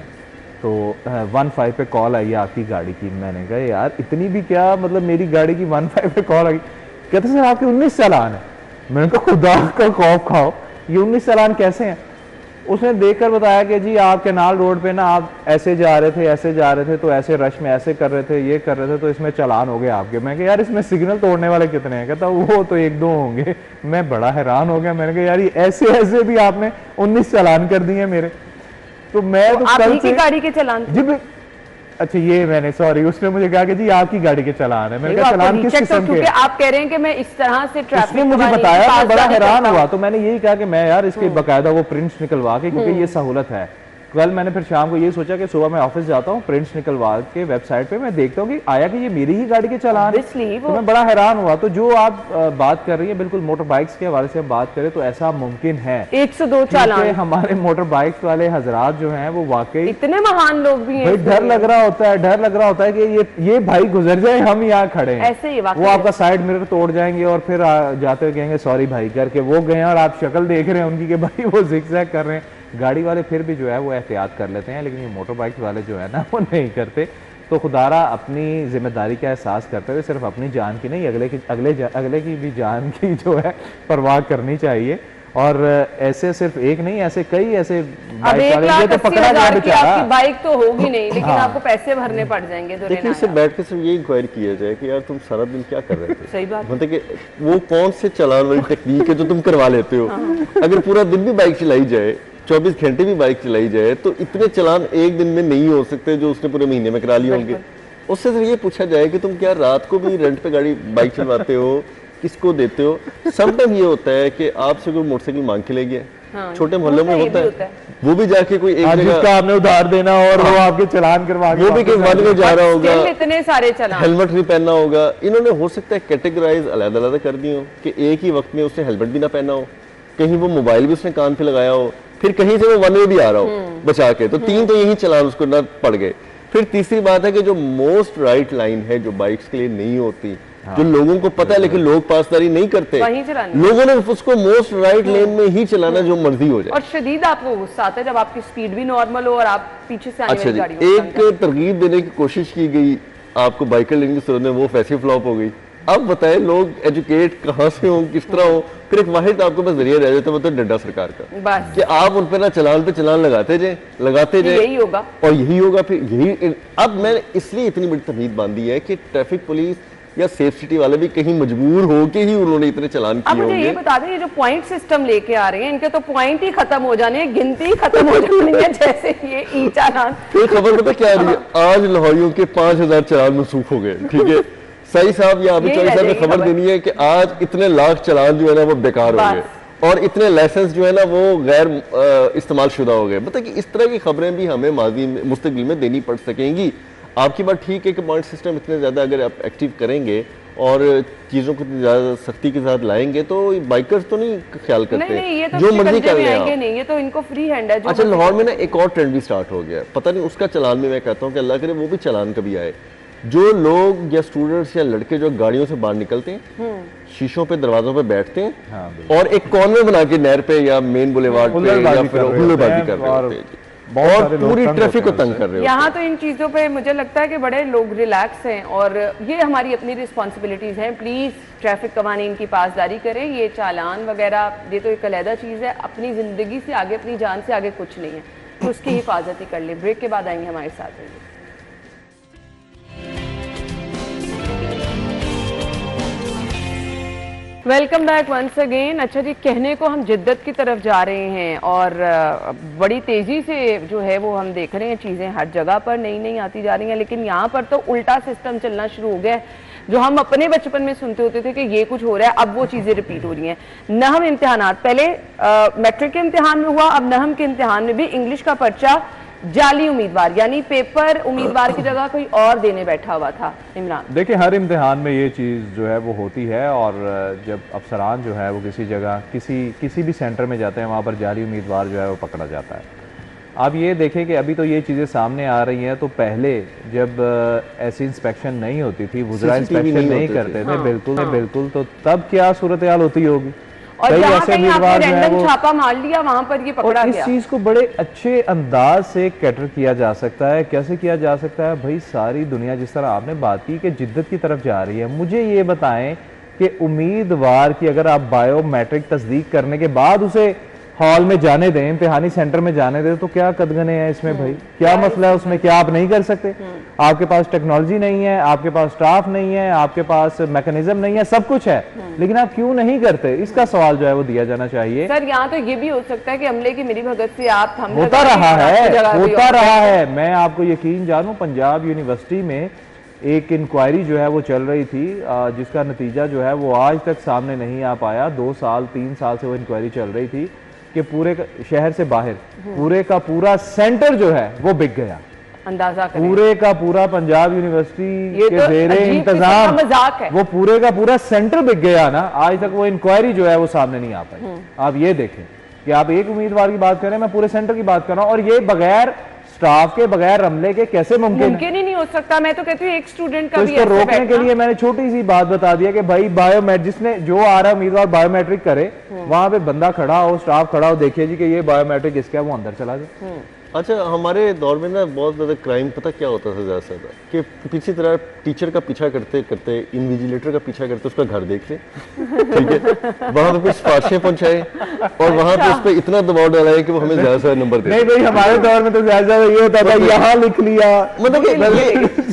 तो 15 पे कॉल आई है आपकी गाड़ी की। मैंने कहा यार इतनी भी क्या, मतलब मेरी गाड़ी की 15 पे कॉल आई। कहते सर आपके 19 चालान है। मैंने कहा खुदा का खौफ खाओ, ये 19 चालान कैसे हैं? उसने देखकर बताया कि जी आप कैनाल रोड पे ना आप ऐसे जा रहे थे तो ऐसे रश में ऐसे कर रहे थे, ये कर रहे थे, तो इसमें चालान हो गए आपके। मैं कहा यार इसमें सिग्नल तोड़ने वाले कितने हैं? कहता वो तो 1-2 होंगे। मैं बड़ा हैरान हो गया। मैंने कहा यार ये ऐसे भी आपने 19 चालान कर दिए मेरे। तो मैं तो आप ही की गाड़ी के चालान जी, अच्छा ये मैंने सॉरी, उसने मुझे कहा कि जी आपकी गाड़ी के चालान है। मैंने कहा चालान किस किस्म के? आप कह रहे हैं कि मैं इस तरह से ट्रैफिक मुझे बताया, मैं बड़ा हैरान हुआ। तो मैंने यही कहा कि मैं यार इसके बाकायदा वो प्रिंट्स निकलवा के, क्योंकि ये सहूलत है कल मैंने फिर शाम को ये सोचा कि सुबह मैं ऑफिस जाता हूँ, प्रिंट्स निकलवा के वेबसाइट पे मैं देखता हूँ कि आया कि ये मेरी ही गाड़ी के चालान है। तो मैं बड़ा हैरान हुआ। तो जो आप बात कर रही है, बिल्कुल मोटर बाइक्स के हवाले से हम बात करें तो ऐसा मुमकिन है। 102 चालान हमारे मोटर बाइक्स वाले हजरात जो हैं वो वाकई इतने महान लोग भी हैं। डर लग रहा होता है, डर लग रहा होता है कि ये भाई गुजर जाए, हम यहाँ खड़े हैं। ऐसे ही वो आपका साइड मिरर तोड़ जाएंगे और फिर जाते हुए कहेंगे सॉरी भाई करके वो गए और आप शक्ल देख रहे हैं उनकी कि भाई वो जिगजैग कर रहे हैं। गाड़ी वाले फिर भी जो है वो एहतियात कर लेते हैं, लेकिन ये मोटर बाइक वाले जो है ना वो नहीं करते। तो खुदारा अपनी जिम्मेदारी का एहसास करते हुए सिर्फ अपनी जान की नहीं अगले की भी जान की जो है परवाह करनी चाहिए। और ऐसे सिर्फ एक नहीं, ऐसे कई ऐसे अब 1,80,000 की आपकी बाइक तो होगी नहीं, लेकिन आपको पैसे भरने पड़ जाएंगे। देखिए इससे बैठ के सिर्फ ये इंक्वायरी किया जाए कि यार तुम सारा दिन क्या कर रहे थे। सही बात, मतलब कि वो कौन से चालान वाली टेक्निक है जो तुम करवा लेते हो। अगर पूरा दिन भी बाइक चलाई जाए, 24 घंटे भी बाइक चलाई जाए, तो इतने चालान एक दिन में नहीं हो सकते जो उसने पूरे महीने में करा लिए होंगे। उससे सिर्फ ये पूछा जाए कि तुम क्या रात को भी रेंट पे गाड़ी बाइक चलवाते हो, किसको देते हो। समटाइम ये होता है कि आपसे कोई मोटरसाइकिल मांग के ले गया, छोटे मोहल्लों में होता है, वो भी जाके कोई एक जगह आपने उधार देना और वो आपके चालान करवा, वो भी कहीं वन में जा रहा होगा, इतने सारे चालान, हेलमेट नहीं पहनना होगा। इन्होंने हो सकता है कैटेगराइज अलग-अलग कर दी हो कि एक ही वक्त में उसने हेलमेट भी ना पहना हो, कहीं वो मोबाइल भी उसने कान पे लगाया हो, फिर कहीं से वो वन वे भी आ रहा हो बचा के, तो 3 तो यही चालान उसको ना पड़ गए। फिर तीसरी बात है कि जो मोस्ट राइट लाइन है जो बाइक्स के लिए नहीं होती, जो लोगों को पता है लेकिन लोग पासदारी नहीं करते, लोगों ने उसको मोस्ट राइट लेन में ही चलाना जो मर्जी हो जाए। और शदीद आपको गुस्सा आता है जब आपकी स्पीड भी नॉर्मल हो और आप पीछे से आने वाली गाड़ी हो। एक तरगीब देने की कोशिश की गई आपको बाइकर लेने की सूरत में, वो वैसे फ्लॉप हो गई। अब बताए लोग एजुकेट कहाँ से हो, किस तरह हो। फिर एक वाहिद आपको बस जरिया रह जाता है, मतलब डंडा सरकार का, बस कि आप उन पे ना चलान पे चलान लगाते जाए, यही होगा और यही होगा। फिर यही अब मैंने इसलिए इतनी बड़ी तमीद बांधी है कि ट्रैफिक पुलिस या सेफ सिटी वाले भी कहीं मजबूर हो के ही उन्होंने इतने चालान किए होंगे। मुझे ये बता दें, ये जो पॉइंट सिस्टम लेके आ रहे हैं, इनके तो पॉइंट ही खत्म हो जाने, गिनती खत्म हो जानी है, जैसे ये ई चालान। फिर खबर पता क्या आ रही है, आज लाहौरियों के 5,000 चालान मनसूख हो गए। ठीक है सही साहब, या अभी चौधरी साहब ने खबर देनी है कि आज इतने लाख चालान जो है ना वो बेकार हो गए और इतने लाइसेंस जो है ना वो गैर इस्तेमाल शुदा हो गए। मतलब कि इस तरह की खबरें भी हमें माजी में मुस्तकबिल में देनी पड़ सकेंगी। आपकी बात ठीक है कि पॉइंट सिस्टम इतने ज़्यादा अगर आप एक्टिव करेंगे और चीज़ों को ज़्यादा सख्ती के साथ लाएंगे तो बाइकर्स तो नहीं ख्याल करते, नहीं, तो जो मर्जी कर ले नहीं, ये तो इनको फ्री हैंड है। अच्छा, लाहौर में ना एक और ट्रेंड भी स्टार्ट हो गया, पता नहीं उसका चालान में मैं कहता हूँ कि अल्लाह करे वो भी चालान कभी आए। जो लोग या स्टूडेंट्स या लड़के जो गाड़ियों से बाहर निकलते हैं, शीशों पे दरवाजों पे बैठते हैं और एक कॉर्नर बना के नहर पे या मेन बुलेवार्ड पे या फिर हुल्लड़बाजी कर रहे होते हैं और पूरी ट्रैफिक को तंग कर रहे हो। यहाँ तो इन चीज़ों पे मुझे लगता है कि बड़े लोग रिलैक्स हैं और ये हमारी अपनी रिस्पॉन्सिबिलिटीज़ हैं। प्लीज़ ट्रैफिक कवानीन की पासदारी करें। ये चालान वगैरह ये तो एक अलहदा चीज़ है, अपनी ज़िंदगी से आगे, अपनी जान से आगे कुछ नहीं है, तो उसकी हिफाजत ही कर ले। ब्रेक के बाद आएंगे हमारे साथ रहिए। Welcome back once again. अच्छा जी, कहने को हम जिद्दत की तरफ जा रहे हैं और बड़ी तेज़ी से जो है वो हम देख रहे हैं चीज़ें हर जगह पर नई नई आती जा रही हैं, लेकिन यहाँ पर तो उल्टा सिस्टम चलना शुरू हो गया है। जो हम अपने बचपन में सुनते होते थे कि ये कुछ हो रहा है, अब वो चीज़ें रिपीट हो रही हैं। नहम इम्तिहानात, पहले मैट्रिक के इम्तिहान में हुआ, अब नहम के इम्तिहान में भी इंग्लिश का पर्चा जाली उम्मीदवार, यानी पेपर उम्मीदवार की जगह कोई और देने बैठा हुआ था। इमरान, देखिए हर इम्तिहान में ये चीज़ जो है वो होती है और जब अफसरान जो है वो किसी जगह किसी भी सेंटर में जाते हैं वहाँ पर जाली उम्मीदवार जो है वो पकड़ा जाता है। आप ये देखें कि अभी तो ये चीज़ें सामने आ रही हैं, तो पहले जब ऐसी इंस्पेक्शन नहीं होती थी, वुज़रा इंस्पेक्शन नहीं करते थे, बिल्कुल, तो तब क्या सूरत हाल होती होगी। और कहीं आपने रैंडम छापा मार लिया, वहां पर ये पकड़ा गया। इस चीज को बड़े अच्छे अंदाज से कैटर किया जा सकता है। कैसे किया जा सकता है भाई? सारी दुनिया जिस तरह आपने बात की कि जिद्दत की तरफ जा रही है, मुझे ये बताएं कि उम्मीदवार की अगर आप बायोमेट्रिक तस्दीक करने के बाद उसे हॉल में जाने दें, इम्तिहानी सेंटर में जाने दें, तो क्या कदगने हैं इसमें भाई? क्या मसला है उसमें? क्या आप नहीं कर सकते? आपके पास टेक्नोलॉजी नहीं है, आपके पास स्टाफ नहीं है, आपके पास मैकेनिज्म नहीं है, सब कुछ है, लेकिन आप क्यों नहीं करते? इसका सवाल जो है वो दिया जाना चाहिए। सर, यहाँ तो ये भी हो सकता है कि अमले की मिली भगत से आप होता रहा है। मैं आपको यकीन जानूं, पंजाब यूनिवर्सिटी में एक इंक्वायरी जो है वो चल रही थी, जिसका नतीजा जो है वो आज तक सामने नहीं आ पाया। 2 साल 3 साल से वो इंक्वायरी चल रही थी। कि पूरे शहर से बाहर पूरे का पूरा सेंटर जो है वो बिक गया। अंदाजा करें। पूरे का पूरा पंजाब यूनिवर्सिटी के जेरे इंतजाम मजाक है। वो पूरे का पूरा सेंटर बिक गया ना, आज तक वो इंक्वायरी जो है वो सामने नहीं आ पाई। आप ये देखें कि आप एक उम्मीदवार की बात करें, मैं पूरे सेंटर की बात कर रहा हूं, और ये बगैर स्टाफ के, बगैर अमले के कैसे मुमकिन ही नहीं हो सकता। मैं तो कहती हूँ एक स्टूडेंट का तो भी इसको ऐसे रोकने के बैठना। लिए मैंने छोटी सी बात बता दिया कि भाई बायोमेट्रिक, जिसने जो आ रहा है उम्मीदवार बायोमेट्रिक करे, वहां पे बंदा खड़ा हो, स्टाफ खड़ा हो, देखिए जी कि ये बायोमेट्रिक किसका है, वो अंदर चला जाए। अच्छा, हमारे दौर में ना बहुत ज़्यादा क्राइम पता क्या होता था ज़्यादा से ज़्यादा, कि किसी तरह टीचर का पीछा करते करते, इन्विजिलेटर का पीछा करते उसका घर देख ले, ठीक है, वहाँ पे कुछ सिफारिशें पहुँचाए और वहाँ पे उस पर इतना दबाव डाला कि वो हमें ज़्यादा से ज़्यादा नंबर दे। नहीं भाई, हमारे दौर में तो ज्यादा ये होता था, यहाँ लिख लिया, मतलब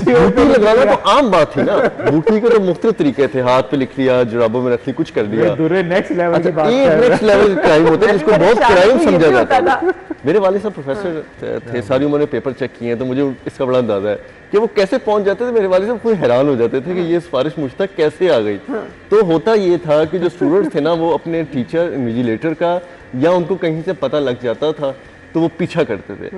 बूटी लगाना तो आम बात थी ना। बूटी के तो मुख्तलिफ तरीके थे, हाथ पे लिख लिया, जुराबों में रख ली, कुछ कर लिया। नेक्स्ट लेवल की बात ये नेक्स्ट लेवल क्राइम होता है जिसको बहुत क्राइम समझा जाता है। मेरे वाले साहब प्रोफेसर थे, सारी उन्होंने पेपर चेक किए हैं, तो मुझे इसका बड़ा अंदाजा है कि वो कैसे पहुंच जाते थे। मेरे वाले साहब खुद हैरान हो जाते थे कि ये सिफारिश मुझ तक कैसे आ गई। तो होता ये था कि जो स्टूडेंट्स थे ना, वो अपने टीचर, इन्विजिलेटर का, या उनको कहीं से पता लग जाता था तो वो पीछा करते थे।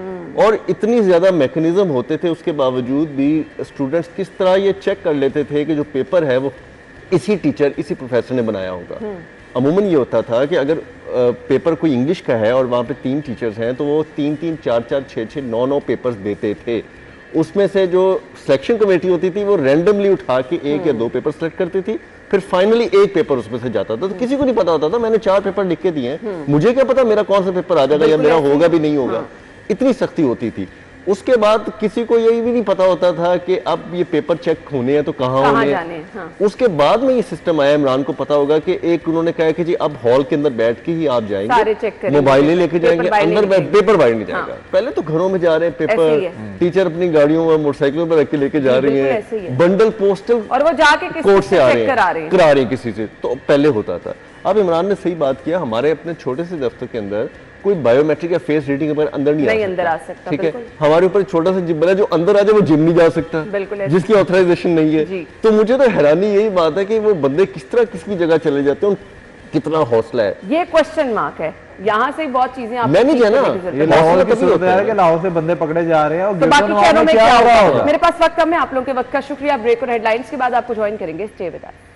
और इतनी ज्यादा मैकेनिज्म होते थे, उसके बावजूद भी स्टूडेंट्स किस तरह ये चेक कर लेते थे कि जो पेपर है वो इसी टीचर, इसी प्रोफेसर ने बनाया होगा। अमूमन ये होता था कि अगर पेपर कोई इंग्लिश का है और वहाँ पे 3 टीचर्स हैं, तो वो 3-3, 4-4, 6-6, 9-9 पेपर्स देते थे। उसमें से जो सिलेक्शन कमेटी होती थी वो रैंडमली उठा के 1 या 2 पेपर सेलेक्ट करती थी, फिर फाइनली 1 पेपर उसमें से जाता था। तो किसी को नहीं पता होता था, मैंने 4 पेपर लिख के दिए हैं, मुझे क्या पता मेरा कौन सा पेपर आ जाएगा या मेरा होगा भी नहीं होगा। इतनी सख्ती होती थी। उसके बाद किसी को यही भी नहीं पता होता था कि अब ये पेपर चेक होने हैं तो कहाँ होने हैं। उसके बाद में ये सिस्टम आया, इमरान को पता होगा कि एक उन्होंने कहा कि जी अब हॉल के अंदर बैठ के ही आप जाएंगे, मोबाइलें लेके जाएंगे, अंदर पेपर बाहर नहीं जाएगा। पहले तो घरों में जा रहे हैं पेपर, टीचर अपनी गाड़ियों और मोटरसाइकिलों पर रख के लेके जा रही है, बंडल पोस्टल और वो जाके कोर्ट से आ रहे हैं, करा रहे हैं किसी से। तो पहले होता था। अब इमरान ने सही बात किया, हमारे अपने छोटे से दफ्तर के अंदर कोई बायोमेट्रिक या फेस रीडिंग पर अंदर नहीं आ सकता, ठीक है। हमारे ऊपर छोटा सा जिम बना, जो अंदर आ जाए वो जिम नहीं जा सकता, जिसकी ऑथराइजेशन नहीं है। तो मुझे तो हैरानी यही बात है कि वो बंदे किस तरह किसकी जगह चले जाते हैं, कितना हौसला है, ये क्वेश्चन मार्क है। यहाँ से बहुत चीजें आप मैं नहीं जाना, ये लाहौर की सूरत है कि लाहौर से बंदे पकड़े जा रहे हैं और तो बाकी शहरों में क्या होगा। मेरे पास वक्त कम है, आप लोगों के वक्त का शुक्रिया। ब्रेक और हेडलाइंस के बाद आपको ज्वाइन करेंगे, स्टे विद अस।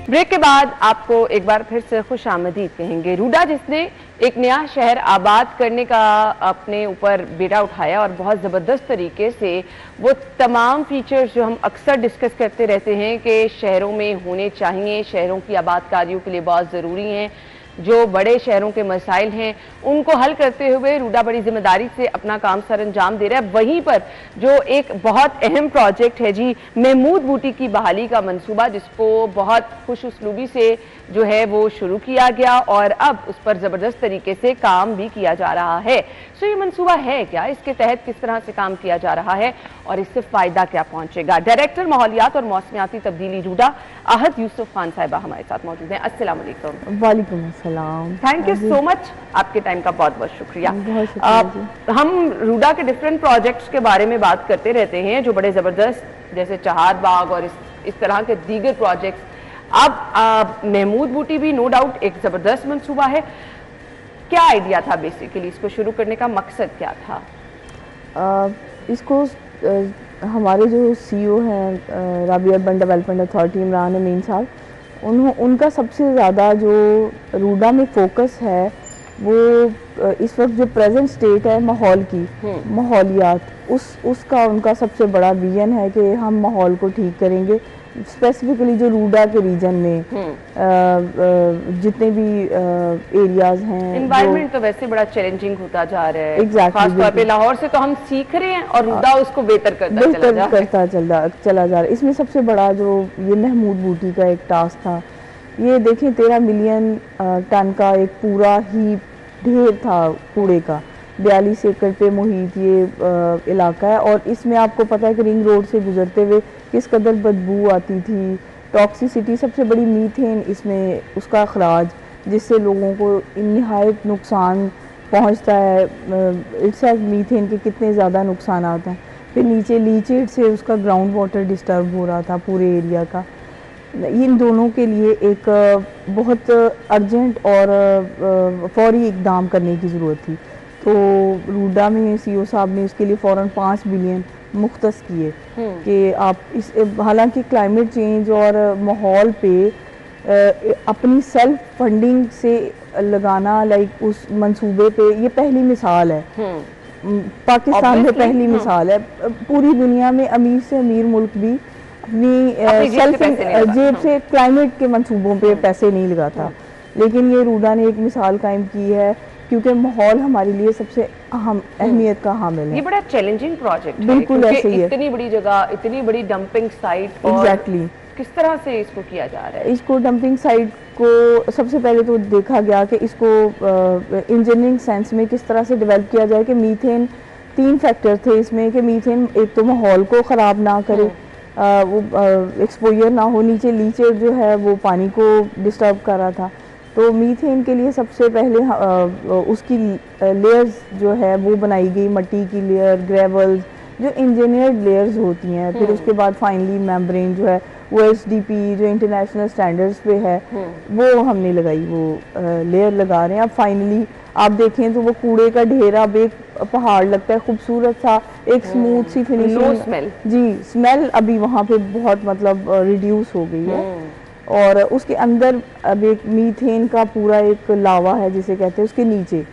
ब्रेक के बाद आपको एक बार फिर से खुश आमदीद कहेंगे। रूडा जिसने एक नया शहर आबाद करने का अपने ऊपर बेड़ा उठाया और बहुत ज़बरदस्त तरीके से वो तमाम फीचर्स जो हम अक्सर डिस्कस करते रहते हैं कि शहरों में होने चाहिए, शहरों की आबादकारियों के लिए बहुत ज़रूरी हैं, जो बड़े शहरों के मसाइल हैं उनको हल करते हुए रूडा बड़ी जिम्मेदारी से अपना काम सर अंजाम दे रहा है। वहीं पर जो एक बहुत अहम प्रोजेक्ट है जी, महमूद बूटी की बहाली का मंसूबा, जिसको बहुत खुश उसलूबी से जो है वो शुरू किया गया और अब उस पर ज़बरदस्त तरीके से काम भी किया जा रहा है। सो ये मंसूबा है क्या, इसके तहत किस तरह से काम किया जा रहा है और इससे फ़ायदा क्या पहुंचेगा। डायरेक्टर माहौलियात और मौसमियाती तब्दीली रूडा अहद यूसुफ खान साहिबा हमारे साथ मौजूद हैं। अस्सलाम वालेकुम। वालेकुम अस्सलाम। थैंक यू सो मच, आपके टाइम का बहुत बहुत शुक्रिया। हम रूडा के डिफरेंट प्रोजेक्ट्स के बारे में बात करते रहते हैं जो बड़े ज़बरदस्त, जैसे चहार बाग और इस तरह के दीगर प्रोजेक्ट्स। अब महमूद बूटी भी नो डाउट एक ज़बरदस्त मंसूबा है। क्या आइडिया था बेसिकली, इसको शुरू करने का मकसद क्या था? इसको हमारे जो CEO हैं राबी अर्बन डेवलपमेंट अथॉरिटी इमरान अमीन साहब, उनका सबसे ज़्यादा जो रूडा में फोकस है वो इस वक्त जो प्रेजेंट स्टेट है माहौल की, माहौलियात, उसका उनका सबसे बड़ा विजन है कि हम माहौल को ठीक करेंगे। स्पेसिफिकली जो रूडा के रीजन में जितने भी एरियाज हैं, एनवायरनमेंट तो वैसे बड़ा चैलेंजिंग होता जा रहा है। Exactly, खास तौर पे लाहौर से तो हम सीख रहे हैं और रूडा उसको बेहतर करता चला जा रहा है। इसमें सबसे बड़ा जो ये महमूद बूटी का एक टास्क था, ये देखें 13 मिलियन टन का एक पूरा ही ढेर था कूड़े का, 42 एकड़ पे मुहित ये इलाका है। और इसमें आपको पता है कि रिंग रोड से गुजरते हुए किस कदर बदबू आती थी, टॉक्सिसिटी, सबसे बड़ी मीथेन इसमें उसका अखराज, जिससे लोगों को नहायत नुकसान पहुंचता है। इट्स मीथेन के कितने ज़्यादा नुकसान आता है। फिर नीचे लीचेट से उसका ग्राउंड वाटर डिस्टर्ब हो रहा था पूरे एरिया का। इन दोनों के लिए एक बहुत अर्जेंट और फौरी इकदाम करने की ज़रूरत थी। तो रूडा में सीईओ साहब ने इसके लिए फ़ौरन 5 बिलियन मुख्तस किए कि आप इस, हालांकि क्लाइमेट चेंज और माहौल पे अपनी सेल्फ फंडिंग से लगाना, लाइक उस मंसूबे पे, ये पहली मिसाल है। पाकिस्तान में पहली मिसाल है। पूरी दुनिया में अमीर से अमीर मुल्क भी अपनी सेल्फ जेब से क्लाइमेट के मंसूबों पे पैसे नहीं लगाता, लेकिन ये रूडा ने एक मिसाल कायम की है, क्योंकि माहौल हमारे लिए सबसे अहम अहमियत का हामिल है। ये बड़ा चैलेंजिंग प्रोजेक्ट है, बिल्कुल ऐसे ही है। इतनी बड़ी जगह, इतनी बड़ी डंपिंग साइट, एग्जैक्टली किस तरह से इसको किया जा रहा है? इसको डंपिंग साइट को सबसे पहले तो देखा गया कि इसको इंजीनियरिंग सेंस में किस तरह से डेवलप किया जाए कि मीथेन, 3 फैक्टर थे इसमें कि मीथेन एक तो माहौल को ख़राब ना करे, वो एक्सपोजर ना हो, नीचे लीचर जो है वो पानी को डिस्टर्ब कर रहा था। तो मीथेन के लिए सबसे पहले उसकी लेयर्स जो है वो बनाई गई, मट्टी की लेयर, ग्रेवल्स, जो इंजीनियर्ड लेयर्स होती हैं। फिर उसके बाद फाइनली मेम्ब्रेन जो है वो एसडीपी जो इंटरनेशनल स्टैंडर्ड्स पे है वो हमने लगाई, वो लेयर लगा रहे हैं। अब फाइनली आप देखें तो वो कूड़े का ढेर, अब एक पहाड़ लगता है खूबसूरत सा, एक स्मूथ सी फिनिशिंग। जी, स्मेल अभी वहाँ पे बहुत मतलब रिड्यूस हो गई है। और उसके अंदर अब एक मीथेन का पूरा एक लावा है जिसे कहते हैं, उसके नीचे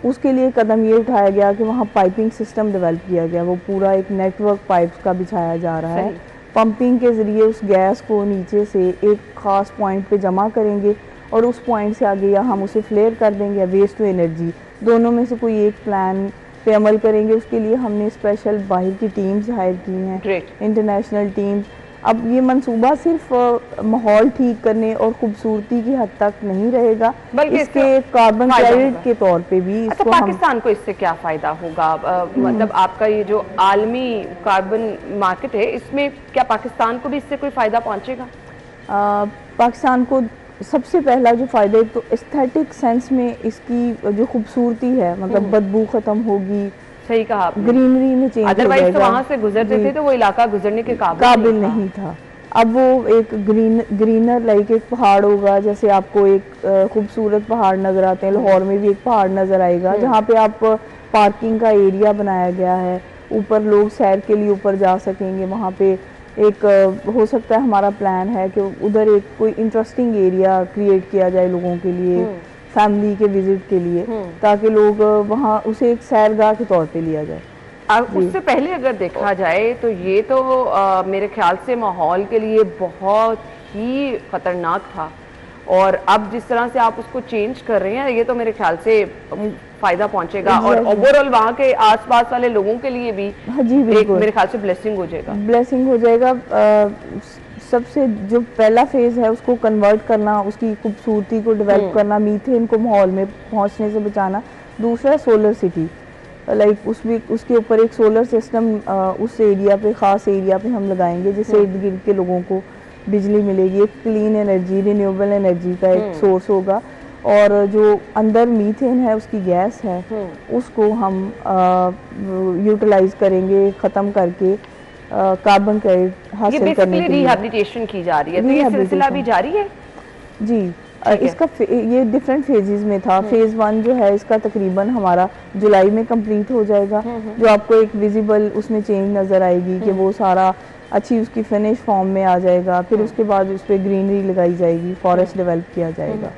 उसके लिए कदम ये उठाया गया कि वहाँ पाइपिंग सिस्टम डेवलप किया गया। वो पूरा एक नेटवर्क पाइप्स का बिछाया जा रहा है। पंपिंग के ज़रिए उस गैस को नीचे से एक ख़ास पॉइंट पे जमा करेंगे और उस पॉइंट से आगे या हम उसे फ्लेयर कर देंगे, वेस्ट टू एनर्जी, दोनों में से कोई एक प्लान पे अमल करेंगे। उसके लिए हमने स्पेशल बाहर की टीम्स हायर की हैं, इंटरनेशनल टीम्स। अब ये मंसूबा सिर्फ माहौल ठीक करने और खूबसूरती की हद तक नहीं रहेगा, बल्कि इसके कार्बन क्रेडिट के तौर पे भी इसको पाकिस्तान को इससे क्या फ़ायदा होगा? मतलब आपका ये जो आलमी कार्बन मार्केट है, इसमें क्या पाकिस्तान को भी इससे कोई फ़ायदा पहुँचेगा? पाकिस्तान को सबसे पहला जो फ़ायदा, एक तो एस्थेटिक सेंस में इसकी जो खूबसूरती है, मतलब बदबू ख़त्म होगी। सही कहा आपने। ग्रीनरी में चेंज हो जाएगा। अदरवाइज तो वहाँ से गुजरते थे तो वो इलाका गुजरने के काबिल नहीं था। अब वो एक ग्रीनर लाइक एक पहाड़ होगा, जैसे आपको एक खूबसूरत पहाड़ नजर आते हैं, लाहौर में भी एक पहाड़ नजर आएगा जहाँ पे आप पार्किंग का एरिया बनाया गया है, ऊपर लोग सैर के लिए ऊपर जा सकेंगे। वहाँ पे एक हो सकता है हमारा प्लान है कि उधर एक कोई इंटरेस्टिंग एरिया क्रिएट किया जाए लोगों के लिए, फैमिली के विजिट के लिए, ताकि लोग वहाँ उसे एक सैरगाह के तौर पे लिया जाए। उससे पहले अगर देखा जाए तो ये तो मेरे ख्याल से माहौल के लिए बहुत ही खतरनाक था, और अब जिस तरह से आप उसको चेंज कर रहे हैं, ये तो मेरे ख्याल से फायदा पहुंचेगा और ओवरऑल वहाँ के आसपास वाले लोगों के लिए भी एक मेरे ख्याल से ब्लेसिंग हो जाएगा। सबसे जो पहला फेज है उसको कन्वर्ट करना, उसकी खूबसूरती को डेवलप करना, मीथेन को माहौल में पहुंचने से बचाना। दूसरा सोलर सिटी, लाइक उसके ऊपर एक सोलर सिस्टम उस एरिया पे, ख़ास एरिया पे हम लगाएंगे जिससे इर्द गिर्द के लोगों को बिजली मिलेगी। एक क्लीन एनर्जी, रिन्यूएबल एनर्जी का एक सोर्स होगा, और जो अंदर मीथेन है उसकी गैस है उसको हम यूटिलाइज करेंगे, ख़त्म करके कार्बन क्रेडिट हासिल करने के लिए रिहैबिलिटेशन की जा रही है। तो ये सिलसिला भी जारी है जी। इसका ये डिफरेंट फेजेस में था। फेज 1 जो है इसका तकरीबन हमारा जुलाई में कंप्लीट हो जाएगा, जो आपको एक विजिबल उसमें चेंज नज़र आएगी कि वो सारा अच्छी उसकी फिनिश फॉर्म में आ जाएगा। फिर उसके बाद उस पर ग्रीनरी लगाई जाएगी, फॉरेस्ट डेवलप किया जाएगा।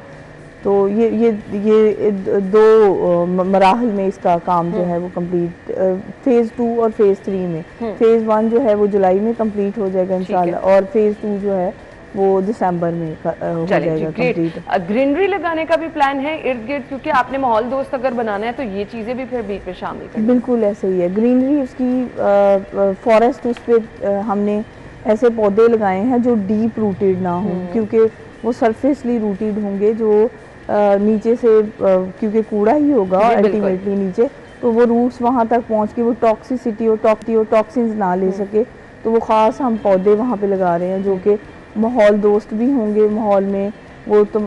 तो ये 2 मराहल में इसका काम जो है वो कंप्लीट, फेज़ 2 और फेज़ 3 में। फेज़ 1 जो है वो जुलाई में कंप्लीट हो जाएगा इंशाल्लाह, और फेज़ 2 जो है वो दिसंबर में हो जाएगा कंप्लीट। ग्रीनरी लगाने का भी प्लान है इर्द गिर्द, क्योंकि आपने माहौल दोस्त अगर बनाना है तो ये चीज़ें भी फिर बीच में शामिल करें। बिल्कुल ऐसे ही है। ग्रीनरी उसकी फॉरेस्ट, उस पर हमने ऐसे पौधे लगाए हैं जो डीप रूटेड ना हों, क्योंकि वो सरफेसली रूटेड होंगे, जो नीचे से क्योंकि कूड़ा ही होगा अल्टीमेटली नीचे, तो वो रूट्स वहाँ तक पहुँच के वो टॉक्सिसिटी और टॉक्सिन्स ना ले सके। तो वो ख़ास हम पौधे वहाँ पे लगा रहे हैं जो कि माहौल दोस्त भी होंगे। माहौल में वो तो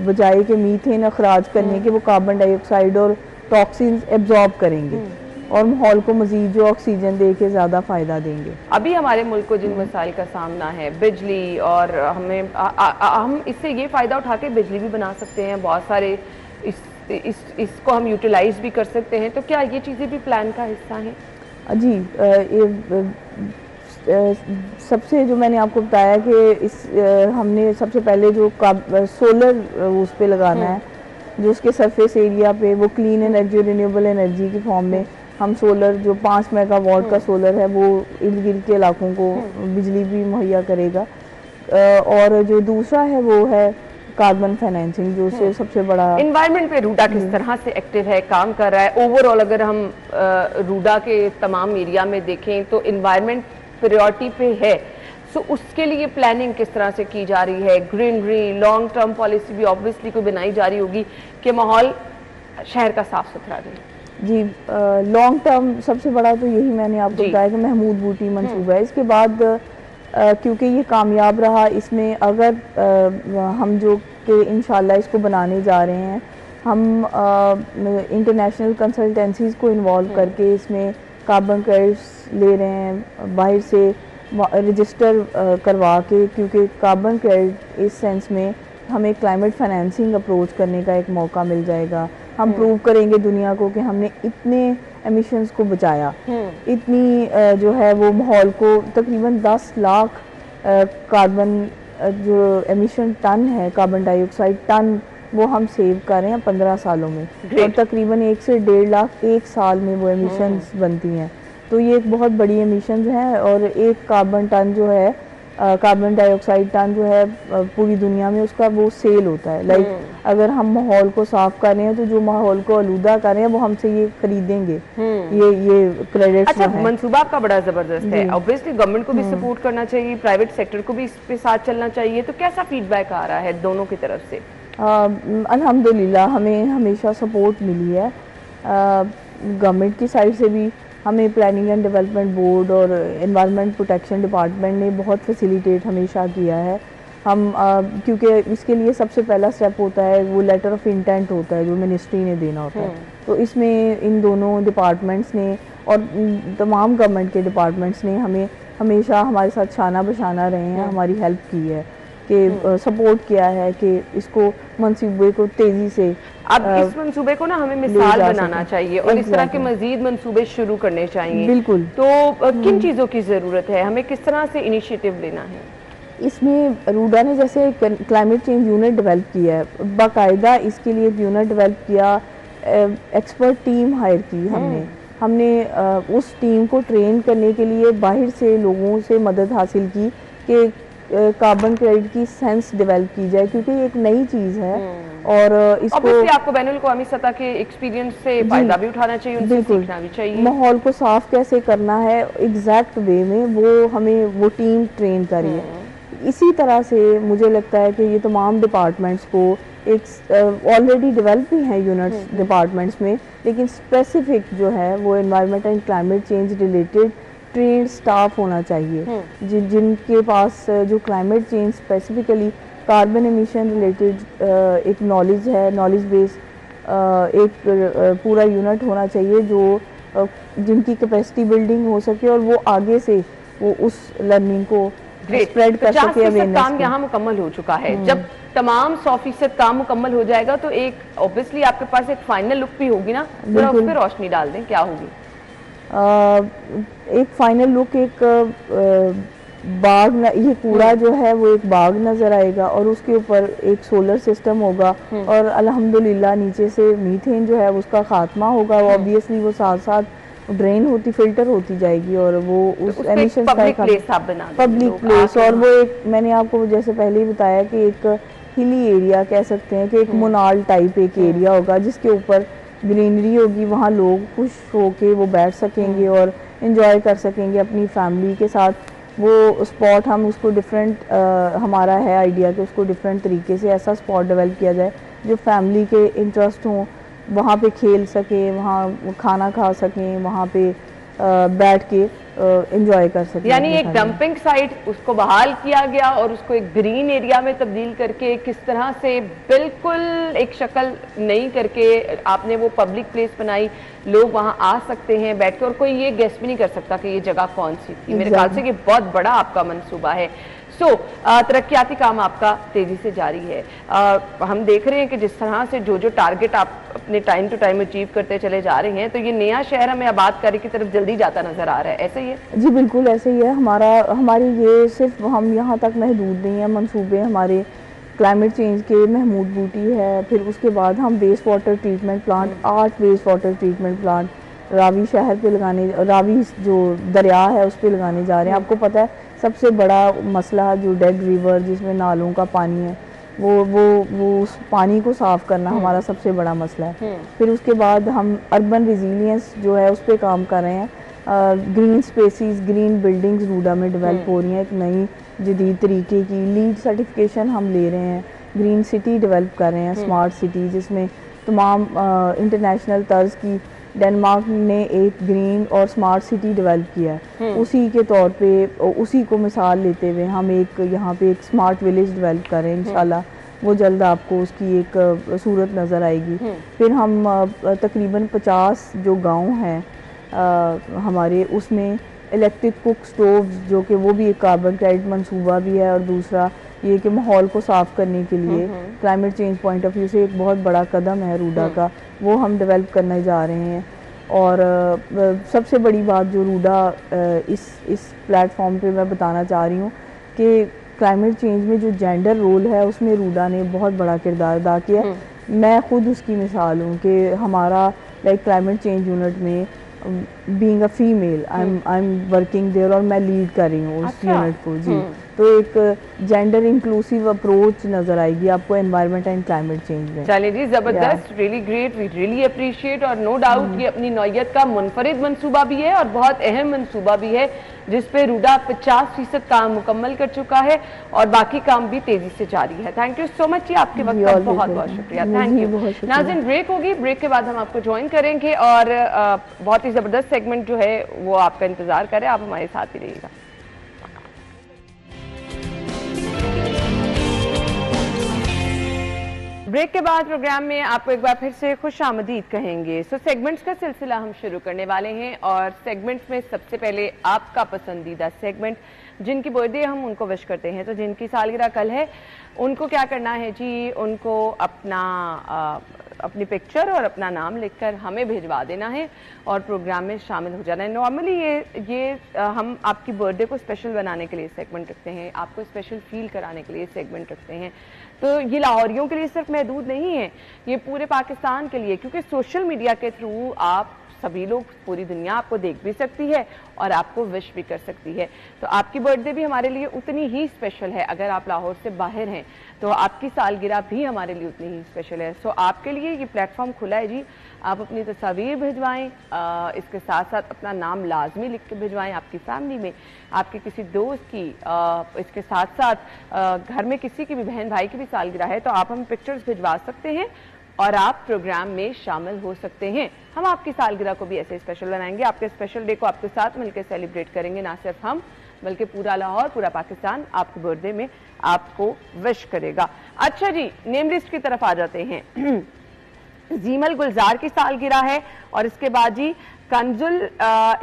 बजाय के मीथेन अखराज करने के वो कार्बन डाइऑक्साइड और टॉक्सिन्स एब्जॉर्ब करेंगे। और माहौल को मज़ीद जो ऑक्सीजन दे के ज़्यादा फ़ायदा देंगे। अभी हमारे मुल्क को जिन मसाइल का सामना है, बिजली, और हम इससे ये फ़ायदा उठा के बिजली भी बना सकते हैं, बहुत सारे इसको हम यूटिलाइज भी कर सकते हैं, तो क्या ये चीज़ें भी प्लान का हिस्सा हैं? जी, सबसे जो मैंने आपको बताया कि हमने सबसे पहले जो सोलर उस पे लगाना है, जो उसके सरफेस एरिया पे वो क्लीन एनर्जी, रिन्यूएबल एनर्जी की फॉर्म में हम सोलर, जो 5 मेगावाट का सोलर है, वो इर्द गिर्द के इलाकों को बिजली भी मुहैया करेगा। और जो दूसरा है वो है कार्बन फाइनेंसिंग, जो उससे सबसे बड़ा। इन्वायरमेंट पे रूडा किस तरह से एक्टिव है, काम कर रहा है? ओवरऑल अगर हम रूडा के तमाम एरिया में देखें तो इन्वायरमेंट प्रायोरिटी पे है, सो उसके लिए प्लानिंग किस तरह से की जा रही है? ग्रीनरी, लॉन्ग टर्म पॉलिसी भी ऑब्वियसली कोई बनाई जा रही होगी कि माहौल शहर का साफ सुथरा रहे। जी, लॉन्ग टर्म सबसे बड़ा तो यही मैंने आपको बताया कि महमूद बूटी मंसूबा है। इसके बाद क्योंकि ये कामयाब रहा, इसमें अगर हम जो कि इंशाल्लाह इसको बनाने जा रहे हैं, हम इंटरनेशनल कंसल्टेंसीज़ को इन्वॉल्व करके इसमें कार्बन क्रेडिट्स ले रहे हैं बाहर से रजिस्टर करवा के, क्योंकि कार्बन क्रेडिट इस सेंस में हमें क्लाइमेट फाइनेंसिंग अप्रोच करने का एक मौका मिल जाएगा। हम प्रूव करेंगे दुनिया को कि हमने इतने एमिशंस को बचाया, इतनी जो है वो माहौल को तकरीबन 10 लाख कार्बन जो एमिशन टन है, कार्बन डाइऑक्साइड टन, वो हम सेव कर रहे हैं 15 सालों में। और तकरीबन 1 से 1.5 लाख एक साल में वो एमिशंस बनती हैं। तो ये एक बहुत बड़ी एमिशंस हैं। और एक कार्बन टन जो है, कार्बन डाइऑक्साइड टन जो है पूरी दुनिया में उसका वो सेल होता है। लाइक अगर हम माहौल को साफ कर रहे हैं तो जो माहौल को आलूदा कर रहे हैं वो हमसे ये खरीदेंगे, ये क्रेडिट्स। अच्छा, मंसूबा आपका बड़ा जबरदस्त है। ऑब्वियसली गवर्नमेंट को भी सपोर्ट करना चाहिए, प्राइवेट सेक्टर को भी इस पे साथ चलना चाहिए। तो कैसा फीडबैक आ रहा है दोनों की तरफ से? अल्हम्दुलिल्लाह हमें हमेशा सपोर्ट मिली है गवर्नमेंट की साइड से भी। हमें प्लानिंग एंड डेवलपमेंट बोर्ड और एनवायरनमेंट प्रोटेक्शन डिपार्टमेंट ने बहुत फैसिलिटेट हमेशा किया है। हम क्योंकि इसके लिए सबसे पहला स्टेप होता है वो लेटर ऑफ इंटेंट होता है जो मिनिस्ट्री ने देना होता है। तो इसमें इन दोनों डिपार्टमेंट्स ने और तमाम गवर्नमेंट के डिपार्टमेंट्स ने हमें हमेशा हमारे साथ शाना बशाना रहे हैं, हमारी हेल्प की है कि सपोर्ट किया है कि इसको मंसूबे को तेजी से। अब इस मंसूबे को ना हमें मिसाल बनाना चाहिए और इस तरह के मजीद मंसूबे शुरू करने चाहिए। बिल्कुल। तो किन चीज़ों की ज़रूरत है, हमें किस तरह से इनिशिएटिव लेना है? इसमें रूडा ने जैसे क्लाइमेट चेंज यूनिट डेवलप किया है, बाकायदा इसके लिए एक यूनिट डेवलप किया, एक्सपर्ट टीम हायर की हमने उस टीम को ट्रेन करने के लिए बाहर से लोगों से मदद हासिल की कि कार्बन क्रेडिट की सेंस डेवलप की जाए, क्योंकि ये एक नई चीज़ है। और इसको आपको बैनुल अक़वामी सतह के एक्सपीरियंस से फायदा भी उठाना चाहिए, उनसे सीखना भी चाहिए। माहौल को साफ कैसे करना है एग्जैक्ट वे में वो हमें वो टीम ट्रेन करी है। इसी तरह से मुझे लगता है कि ये तमाम डिपार्टमेंट्स को एक ऑलरेडी डेवलप भी हैं यूनिट्स डिपार्टमेंट्स में, लेकिन स्पेसिफिक जो है वो environment and climate change related trend staff होना चाहिए जिनके पास जो climate change specifically carbon emission related एक नॉलेज है, नॉलेज बेस एक पूरा यूनिट होना चाहिए जो जिनकी कैपेसिटी बिल्डिंग हो सके और वो आगे से वो उस लर्निंग को स्प्रेड कर सके। अवेयरनेस काम यहाँ मुकम्मल हो चुका है। जब तमाम 100% काम मुकम्मल हो जाएगा तो एक ऑब्वियसली आपके पास एक फाइनल लुक भी होगी ना, जरा उस पर रोशनी डाल दें, क्या होगी? एक फाइनल लुक, एक बाग ये पूरा जो है वो एक बाग नज़र आएगा और उसके ऊपर एक सोलर सिस्टम होगा और अल्हम्दुलिल्लाह नीचे से मीथेन जो है उसका खात्मा होगा। ऑब्वियसली वो साथ साथ ड्रेन होती फिल्टर होती जाएगी और वो उस एमिशन का पब्लिक प्लेस। और वो एक मैंने आपको जैसे पहले ही बताया कि एक हिली एरिया कह सकते हैं कि एक मुनाल टाइप एक एरिया होगा जिसके ऊपर ग्रीनरी होगी, वहाँ लोग खुश होके वो बैठ सकेंगे और इन्जॉय कर सकेंगे अपनी फैमिली के साथ। वो स्पॉट हम उसको डिफरेंट हमारा है आइडिया कि उसको डिफरेंट तरीके से ऐसा स्पॉट डेवलप किया जाए जो फैमिली के इंटरेस्ट हों, वहाँ पे खेल सकें, वहाँ खाना खा सकें, वहाँ पे बैठ के एंजॉय कर सकें। यानी अपने एक घर में। डंपिंग साइट उसको बहाल किया गया और उसको एक ग्रीन एरिया में तब्दील करके किस तरह से बिल्कुल एक शक्ल नई करके आपने वो पब्लिक प्लेस बनाई, लोग वहां आ सकते हैं बैठ के और कोई ये गेस भी नहीं कर सकता कि ये जगह कौन सी थी। मेरे ख्याल से ये बहुत बड़ा आपका मंसूबा है। तरक्याती काम आपका तेजी से जारी है। हम देख रहे हैं कि जिस तरह से जो टारगेट आप अपने टाइम टू टाइम अचीव करते चले जा रहे हैं, तो ये नया शहर हमें आबादकारी की तरफ जल्दी जाता नजर आ रहा है, ऐसे ही है? जी बिल्कुल ऐसे ही है। हमारी ये सिर्फ हम यहाँ तक महदूद नहीं है मंसूबे हमारे। क्लाइमेट चेंज के महमूद बूटी है, फिर उसके बाद हम waste water treatment plant 8 waste water treatment plant Ravi शहर पे लगाने, रावी जो दरिया है उस पे लगाने जा रहे हैं। आपको पता है सबसे बड़ा मसला जो डेड रिवर जिसमें नालों का पानी है, वो उस पानी को साफ करना हमारा सबसे बड़ा मसला है। फिर उसके बाद हम अर्बन रिजिलियंस जो है उस पर काम कर रहे हैं। Green spaces, green buildings RUDA में डेवलप हो रही हैं एक नई जदीद तरीके की। लीड सर्टिफिकेशन हम ले रहे हैं। ग्रीन सिटी डेवलप कर रहे हैं, स्मार्ट सिटी, जिसमें तमाम इंटरनेशनल तर्ज की डेनमार्क ने एक ग्रीन और स्मार्ट सिटी डेवलप किया है। उसी के तौर पे उसी को मिसाल लेते हुए हम एक यहाँ पे एक स्मार्ट विलेज डेवलप कर रहे हैं। इंशाल्लाह वो जल्द आपको उसकी एक सूरत नज़र आएगी। फिर हम तकरीबन 50 जो गांव हैं हमारे, उसमें इलेक्ट्रिक कुक स्टोव, जो कि वो भी एक कार्बन क्रेडिट मंसूबा भी है, और दूसरा ये कि माहौल को साफ़ करने के लिए climate change point of view से एक बहुत बड़ा कदम है रूडा का, वो हम डेवलप करने जा रहे हैं। और सबसे बड़ी बात जो रूडा इस प्लेटफॉर्म पे मैं बताना चाह रही हूँ कि क्लाइमेट चेंज में जो जेंडर रोल है उसमें रूडा ने बहुत बड़ा किरदार अदा किया। मैं खुद उसकी मिसाल हूँ कि हमारा लाइक क्लाइमेट चेंज यूनिट में being a female I am working there, और मैं लीड कर रही हूँ उस यूनिट को। जी, तो एक जेंडर इंक्लूसिव अप्रोच नजर आएगी आपको एनवायरनमेंट एंड क्लाइमेट चेंज में। चलिए जी, जबरदस्त, really great, we really appreciate. और नो डाउट ये अपनी नौयत का मुनफरिद मंसूबा भी है और बहुत अहम मंसूबा भी है, जिसपे रूडा 50% काम मुकम्मल कर चुका है और बाकी काम भी तेजी से जारी है। थैंक यू सो मच जी, आपके वक्त का बहुत बहुत शुक्रिया। Thank you. नाज़रीन, ब्रेक होगी, ब्रेक के बाद हम आपको ज्वाइन करेंगे और बहुत ही जबरदस्त सेगमेंट जो है वो आपका इंतजार करें, आप हमारे साथ ही रहिएगा। ब्रेक के बाद प्रोग्राम में आपको एक बार फिर से खुश आमदीद कहेंगे। सेगमेंट्स का सिलसिला हम शुरू करने वाले हैं और सेगमेंट्स में सबसे पहले आपका पसंदीदा सेगमेंट, जिनकी बर्थडे हम उनको विश करते हैं। तो जिनकी सालगिरह कल है उनको क्या करना है जी, उनको अपनी पिक्चर और अपना नाम लिखकर हमें भिजवा देना है और प्रोग्राम में शामिल हो जाना है। नॉर्मली ये हम आपकी बर्थडे को स्पेशल बनाने के लिए सेगमेंट रखते हैं, आपको स्पेशल फील कराने के लिए सेगमेंट रखते हैं। तो ये लाहौरियों के लिए सिर्फ महदूद नहीं है, ये पूरे पाकिस्तान के लिए, क्योंकि सोशल मीडिया के थ्रू आप सभी लोग, पूरी दुनिया आपको देख भी सकती है और आपको विश भी कर सकती है। तो आपकी बर्थडे भी हमारे लिए उतनी ही स्पेशल है। अगर आप लाहौर से बाहर हैं तो आपकी सालगिरह भी हमारे लिए उतनी ही स्पेशल है। आपके लिए ये प्लेटफॉर्म खुला है जी, आप अपनी तस्वीर भिजवाएं, इसके साथ साथ अपना नाम लाजमी लिख के भिजवाएं, आपकी फैमिली में, आपके किसी दोस्त की, इसके साथ साथ घर में किसी की भी बहन भाई की भी सालगिरह है तो आप हमें पिक्चर्स भिजवा सकते हैं और आप प्रोग्राम में शामिल हो सकते हैं। हम आपकी सालगिरह को भी ऐसे स्पेशल बनाएंगे, आपके स्पेशल डे को आपके साथ मिलकर सेलिब्रेट करेंगे, ना सिर्फ हम बल्कि पूरा लाहौर, पूरा पाकिस्तान आपके बर्थडे में आपको विश करेगा। अच्छा जी, नेम लिस्ट की तरफ आ जाते हैं। जीमल गुलजार की सालगिरह है और इसके बाद जी कंजुल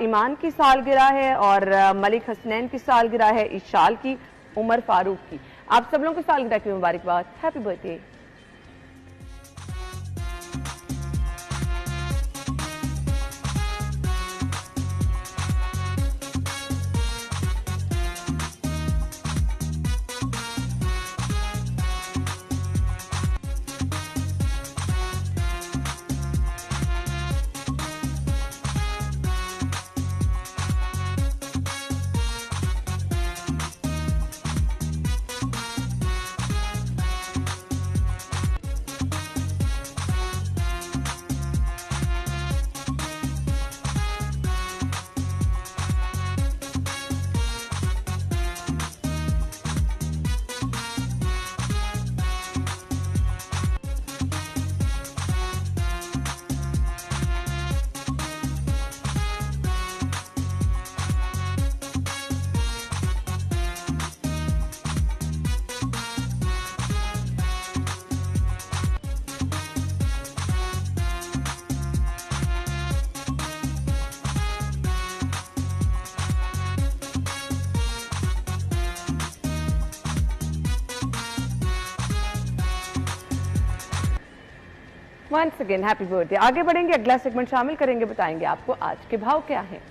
ईमान की सालगिरह है और मलिक हसनैन की सालगिरह है, इशाल की, उमर फारूक की। आप सब लोगों को सालगिरह की मुबारकबाद, happy birthday. Once again happy birthday. आगे बढ़ेंगे, अगला सेगमेंट शामिल करेंगे, बताएंगे आपको आज के भाव क्या है।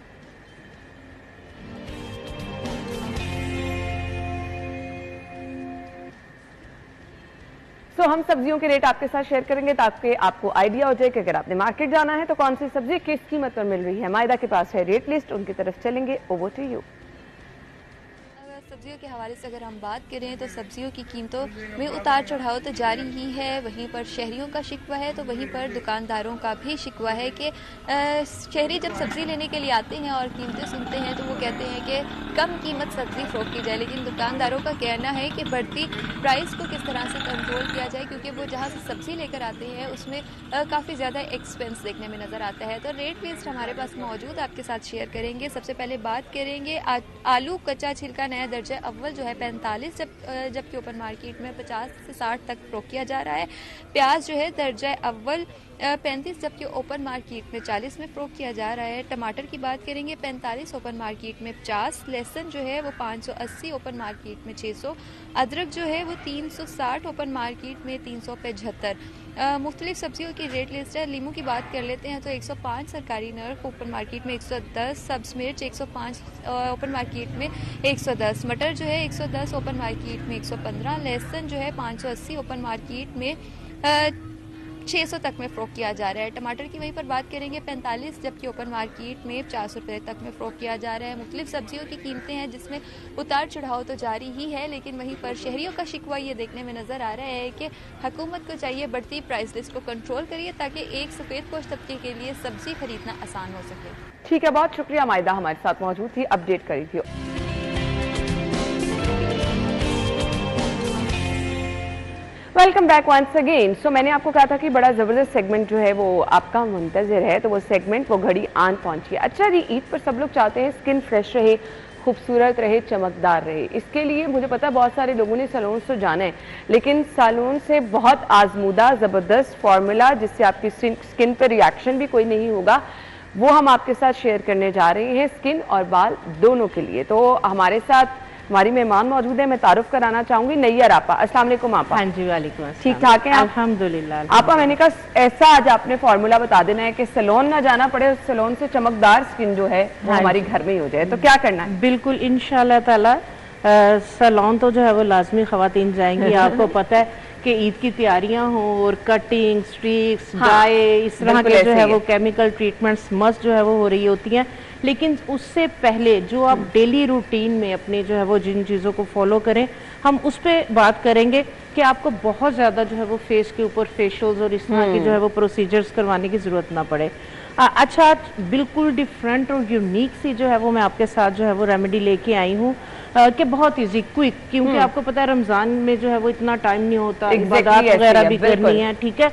हम सब्जियों के रेट आपके साथ शेयर करेंगे ताकि आपको आइडिया हो जाए कि अगर आपने मार्केट जाना है तो कौन सी सब्जी किस कीमत पर मिल रही है। मायदा के पास है रेट लिस्ट, उनकी तरफ चलेंगे। Over to you. सब्जियों के हवाले से अगर हम बात करें तो सब्जियों की कीमतों में उतार चढ़ाव तो जारी ही है। वहीं पर शहरियों का शिकवा है तो वहीं पर दुकानदारों का भी शिकवा है कि शहरी जब सब्जी लेने के लिए आते हैं और कीमतें सुनते हैं तो वो कहते हैं कि कम कीमत सब्जी फरोख्त की जाए, लेकिन दुकानदारों का कहना है कि बढ़ती प्राइस को किस तरह से कंट्रोल किया जाए, क्योंकि वो जहाँ से सब्जी लेकर आते हैं उसमें काफ़ी ज़्यादा एक्सपेंस देखने में नज़र आता है। तो रेट लिस्ट हमारे पास मौजूद आपके साथ शेयर करेंगे। सबसे पहले बात करेंगे आलू कच्चा छिलका नया दर्जा अव्वल जो है 45, जबकि ओपन मार्केट में 50 से 60 तक फरोख्त किया जा रहा है। प्याज जो है दर्जा अव्वल 35, जबकि ओपन मार्केट में 40 में फरोख्त किया जा रहा है। टमाटर की बात करेंगे 45, ओपन मार्केट में 50। लहसुन जो है वो 580, ओपन मार्केट में 600। अदरक जो है वो 360, ओपन मार्केट में 375। मुख्तलिफ सब्जियों की रेट लिस्ट है। लीमू की बात कर लेते हैं तो 105 सरकारी नर्क, ओपन मार्केट में 110। सब्ज मिर्च 105, ओपन मार्केट में 110। मटर जो है 110, ओपन मार्केट में 115। लहसुन जो है 580, ओपन मार्केट में 600 तक में फरोख्त किया जा रहा है। टमाटर की वहीं पर बात करेंगे 45, जबकि ओपन मार्केट में 400 रुपये तक में फरोख्त किया जा रहा है। मुख्तलिफ सब्जियों की कीमतें हैं जिसमें उतार चढ़ाव तो जारी ही है, लेकिन वहीं पर शहरियों का शिकवा ये देखने में नज़र आ रहा है कि हुकूमत को चाहिए बढ़ती प्राइस लिस्ट को कंट्रोल करिए ताकि एक सफ़ेद पोश तबके के लिए सब्जी खरीदना आसान हो सके। ठीक है, बहुत शुक्रिया मायदा हमारे साथ मौजूद थी, अपडेट करी थी। Welcome back once again. So मैंने आपको कहा था कि बड़ा ज़बरदस्त सेगमेंट जो है वो आपका मुंतज़िर है, तो वो सेगमेंट वो घड़ी आन पहुंची है। अच्छा जी, ईद पर सब लोग चाहते हैं स्किन फ्रेश रहे, खूबसूरत रहे, चमकदार रहे। इसके लिए मुझे पता है बहुत सारे लोगों ने सैलून तो जाना है, लेकिन सैलून से बहुत आजमूदा ज़बरदस्त फार्मूला जिससे आपकी स्किन पर रिएक्शन भी कोई नहीं होगा, वो हम आपके साथ शेयर करने जा रहे हैं, स्किन और बाल दोनों के लिए। तो हमारे साथ हमारी मेहमान मौजूद है, मैं तारुफ कराना चाहूंगी नैयर आपा। अस्सलाम वालेकुम आपा। हाँ जी, वालेकुम अस्सलाम। ठीक ठाक है आप? अल्हम्दुलिल्लाह। आपा मैंने कहा ऐसा आज आपने फार्मूला बता देना है कि सैलून ना जाना पड़े, सैलून से चमकदार स्किन जो है वो हमारी घर में ही हो जाए, तो क्या करना है? बिल्कुल इंशाल्लाह ताला सैलून तो जो है वो लाजमी खवातीन जाएंगी। आपको पता है कि ईद की तैयारियां हो और कटिंग, स्ट्रीक्स, डाई, इस तरह के जो है वो केमिकल ट्रीटमेंट्स मस्ट जो है वो हो रही होती हैं, लेकिन उससे पहले जो आप डेली रूटीन में अपने जो है वो जिन चीज़ों को फॉलो करें, हम उस पर बात करेंगे कि आपको बहुत ज़्यादा जो है वो फेस के ऊपर फेशियल्स और इस तरह की जो है वो प्रोसीजर्स करवाने की ज़रूरत ना पड़े। अच्छा, आज बिल्कुल डिफरेंट और यूनिक सी जो है वो मैं आपके साथ जो है वो रेमेडी लेके आई हूँ कि बहुत इजी क्विक, क्योंकि आपको पता है रमज़ान में जो है वो इतना टाइम नहीं होता, इबादत वगैरह भी करनी है। ठीक है,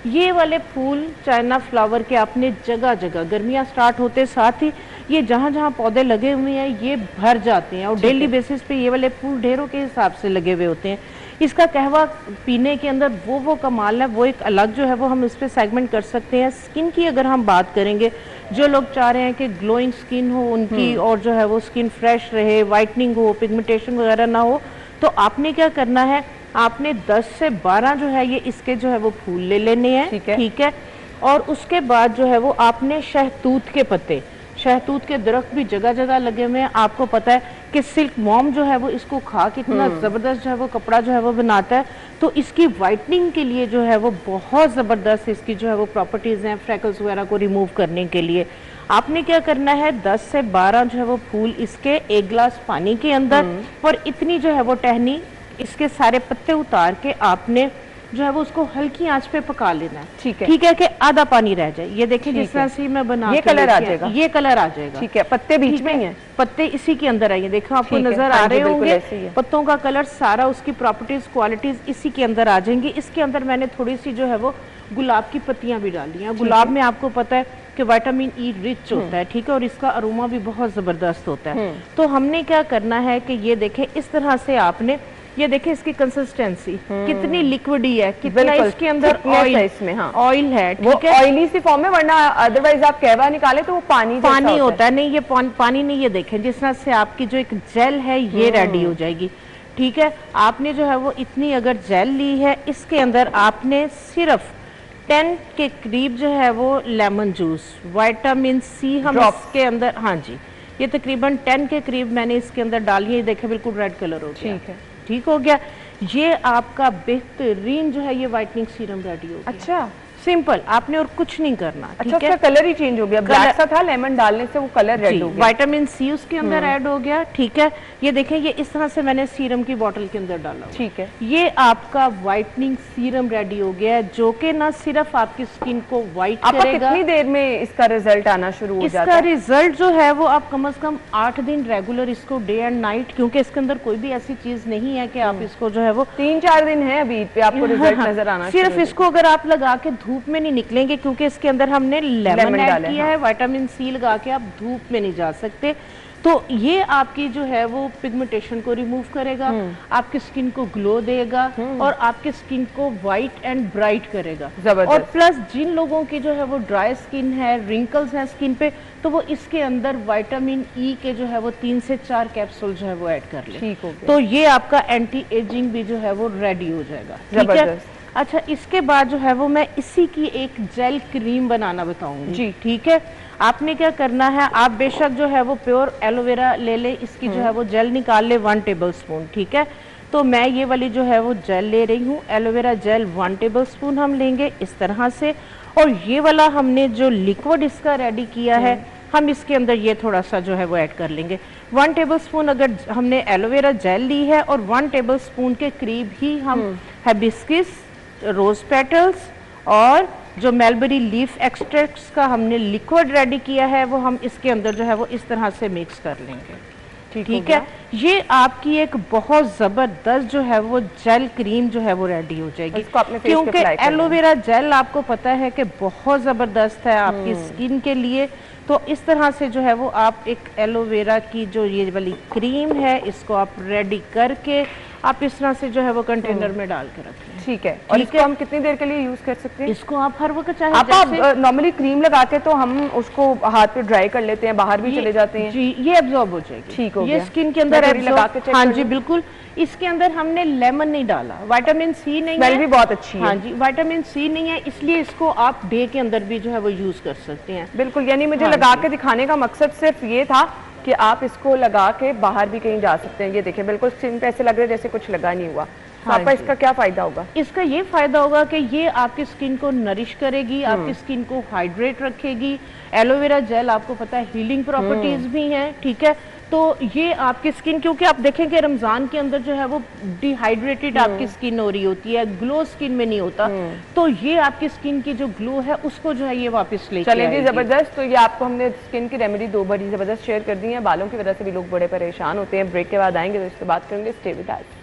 ये वाले फूल चाइना फ्लावर के आपने जगह जगह, गर्मियाँ स्टार्ट होते साथ ही ये जहाँ जहाँ पौधे लगे हुए हैं ये भर जाते हैं और डेली बेसिस पे ये वाले फूल ढेरों के हिसाब से लगे हुए होते हैं। इसका कहवा पीने के अंदर वो कमाल है, वो एक अलग जो है वो हम इस पे सेगमेंट कर सकते हैं। स्किन की अगर हम बात करेंगे, जो लोग चाह रहे हैं कि ग्लोइंग स्किन हो उनकी और जो है वो स्किन फ्रेश रहे, वाइटनिंग हो, पिगमेंटेशन वगैरह ना हो, तो आपने क्या करना है, आपने 10 से 12 जो है ये इसके जो है वो फूल ले लेने हैं। ठीक है, और उसके बाद जो है वो आपने शहतूत के पत्ते, शहतूत के दरख्त भी जगह जगह लगे हुए हैं। आपको पता है कि सिल्क मॉम जो है वो इसको खा के इतना ज़बरदस्त जो है वो कपड़ा जो है वो बनाता है, तो इसकी वाइटनिंग के लिए जो है वो बहुत ज़बरदस्त इसकी जो है वो प्रॉपर्टीज़ हैं फ्रैकल्स वगैरह को रिमूव करने के लिए। आपने क्या करना है, 10 से 12 जो है वो फूल इसके 1 गिलास पानी के अंदर और इतनी जो है वो टहनी इसके सारे पत्ते उतार के आपने जो है वो उसको हल्की आंच पे पका लेना है। ठीक है कि आधा पानी रह जाए। ये देखिए जिस तरह से मैं बना ये कलर आ जाएगा, ये कलर आ जाएगा। ठीक है, पत्ते बीच में ही हैं, पत्ते इसी के अंदर आइए, देखो आपको नजर आ रहे होंगे पत्तों का कलर, सारा उसकी प्रॉपर्टीज क्वालिटीज इसी के अंदर आ जाएंगी। इसके अंदर मैंने थोड़ी सी जो है वो गुलाब की पत्तियां भी डाली हैं। गुलाब में आपको पता है कि विटामिन ई रिच होता है, ठीक है, और इसका अरोमा भी बहुत जबरदस्त होता है। तो हमने क्या करना है कि ये देखें इस तरह से आपने, ये देखिए इसकी कंसिस्टेंसी कितनी लिक्विडी है, कितना इसके अंदर ऑयल है, इसमें ऑयल है, ठीक है, ऑयली सी फॉर्म में, वरना अदरवाइज आप कहवा निकाले तो वो पानी होता है। नहीं, ये पानी नहीं, ये देखें जिस तरह से आपकी जो एक जेल है ये रेडी हो जाएगी। ठीक है, आपने जो है वो इतनी अगर जेल ली है, इसके अंदर आपने सिर्फ 10 के करीब जो है वो लेमन जूस, विटामिन सी हम इसके अंदर, हाँ जी, ये तकरीबन 10 के करीब मैंने इसके अंदर डाली है। देखे बिल्कुल रेड कलर हो गया, ठीक है, ठीक हो गया। ये आपका बेहतरीन जो है ये वाइटनिंग सीरम रेडी हो गया। अच्छा, सिंपल, आपने और कुछ नहीं करना। अच्छा, उसका कलर ही चेंज हो गया, ब्लैक सा था, लेमन डालने से वो कलर रेड हो गया। विटामिन सी उसके अंदर ऐड हो गया, ठीक है। ये देखें, ये इस तरह से मैंने सीरम की बोतल के अंदर डाला, ठीक है। ये आपका वाइटनिंग सीरम रेडी हो गया है, जो कि ना सिर्फ आपकी स्किन को वाइट करेगा। कितनी देर में इसका रिजल्ट आना शुरू हो जाता है? इसका रिजल्ट जो है वो आप कम से कम 8 दिन रेगुलर इसको डे एंड नाइट, क्योंकि इसके अंदर कोई भी ऐसी चीज नहीं है कि आप इसको जो है वो 3-4 दिन है अभी पे आपको रिजल्ट नजर आना। सिर्फ इसको अगर आप लगा के धूप में नहीं निकलेंगे, क्योंकि इसके अंदर हमने लेमन ऐड किया है, विटामिन सी लगा के आप धूप में नहीं जा सकते, तो ये आपकी जो है वो पिगमेंटेशन को रिमूव करेगा, आपकी स्किन को ग्लो देगा और आपकी स्किन को वाइट एंड ब्राइट करेगा। और प्लस जिन लोगों की जो है वो ड्राई स्किन है, रिंकल्स हैं स्किन पे, तो वो इसके अंदर विटामिन ई के जो है वो 3 से 4 कैप्सूल जो है वो ऐड कर ले, ठीक हो गया। तो ये आपका एंटी एजिंग भी जो है वो रेडी हो जाएगा, ठीक है। अच्छा, इसके बाद जो है वो मैं इसी की एक जेल क्रीम बनाना बताऊंगी जी, ठीक है। आपने क्या करना है, आप बेशक जो है वो प्योर एलोवेरा ले ले, इसकी जो है वो जेल निकाल ले 1 टेबलस्पून, ठीक है। तो मैं ये वाली जो है वो जेल ले रही हूँ, एलोवेरा जेल 1 टेबलस्पून हम लेंगे इस तरह से। और ये वाला हमने जो लिक्विड इसका रेडी किया है, हम इसके अंदर ये थोड़ा सा जो है वो ऐड कर लेंगे। 1 टेबलस्पून अगर हमने एलोवेरा जेल ली है, और 1 टेबलस्पून के करीब ही हम हिबिस्कस, रोज पेटल्स और जो मेलबेरी लीफ एक्सट्रैक्ट्स का हमने लिक्विड रेडी किया है, वो हम इसके अंदर जो है वो इस तरह से मिक्स कर लेंगे, ठीक है। ये आपकी एक बहुत जबरदस्त जो है वो जेल क्रीम जो है वो रेडी हो जाएगी, क्योंकि एलोवेरा जेल आपको पता है कि बहुत जबरदस्त है आपकी स्किन के लिए। तो इस तरह से जो है वो आप एक एलोवेरा की जो ये वाली क्रीम है, इसको आप रेडी करके आप इस तरह से जो है वो कंटेनर में डाल के रखें, ठीक है। और इसको हम कितनी देर के लिए यूज कर सकते हैं? इसको आप हर वक्त चाहे, आप नॉर्मली क्रीम लगा के तो हम उसको हाथ पे ड्राई कर लेते हैं, बाहर भी चले जाते हैं जी, ये एब्जॉर्ब हो जाएगी, ठीक हो गया। ये स्किन के अंदर लगा के चेक, हाँ जी बिल्कुल। इसके अंदर हमने लेमन नहीं डाला, विटामिन सी नहीं है, भी बहुत अच्छी है, हाँ जी, विटामिन सी नहीं है, इसलिए इसको आप डे के अंदर भी जो है वो यूज कर सकते हैं। बिल्कुल, यानी मुझे लगा के दिखाने का मकसद सिर्फ ये था कि आप इसको लगा के बाहर भी कहीं जा सकते हैं। ये देखें, बिल्कुल स्किन पे ऐसे लग रहा है जैसे कुछ लगा नहीं हुआ। हाँ, आपका इसका क्या फायदा होगा? इसका ये फायदा होगा कि ये आपकी स्किन को नरिश करेगी, आपकी स्किन को हाइड्रेट रखेगी। एलोवेरा जेल आपको पता है हीलिंग प्रॉपर्टीज भी हैं, ठीक है। तो ये आपकी स्किन, क्योंकि आप देखें कि रमजान के अंदर जो है वो डिहाइड्रेटेड आपकी स्किन हो रही होती है, ग्लो स्किन में नहीं होता, तो ये आपकी स्किन की जो ग्लो है उसको जो है ये वापस लेके चलेगी। जबरदस्त। तो ये आपको हमने स्किन की रेमेडी 2 बड़ी जबरदस्त शेयर कर दी है। बालों की वजह से भी लोग बड़े परेशान होते हैं। ब्रेक के बाद आएंगे तो इससे बात करेंगे। Stay with us.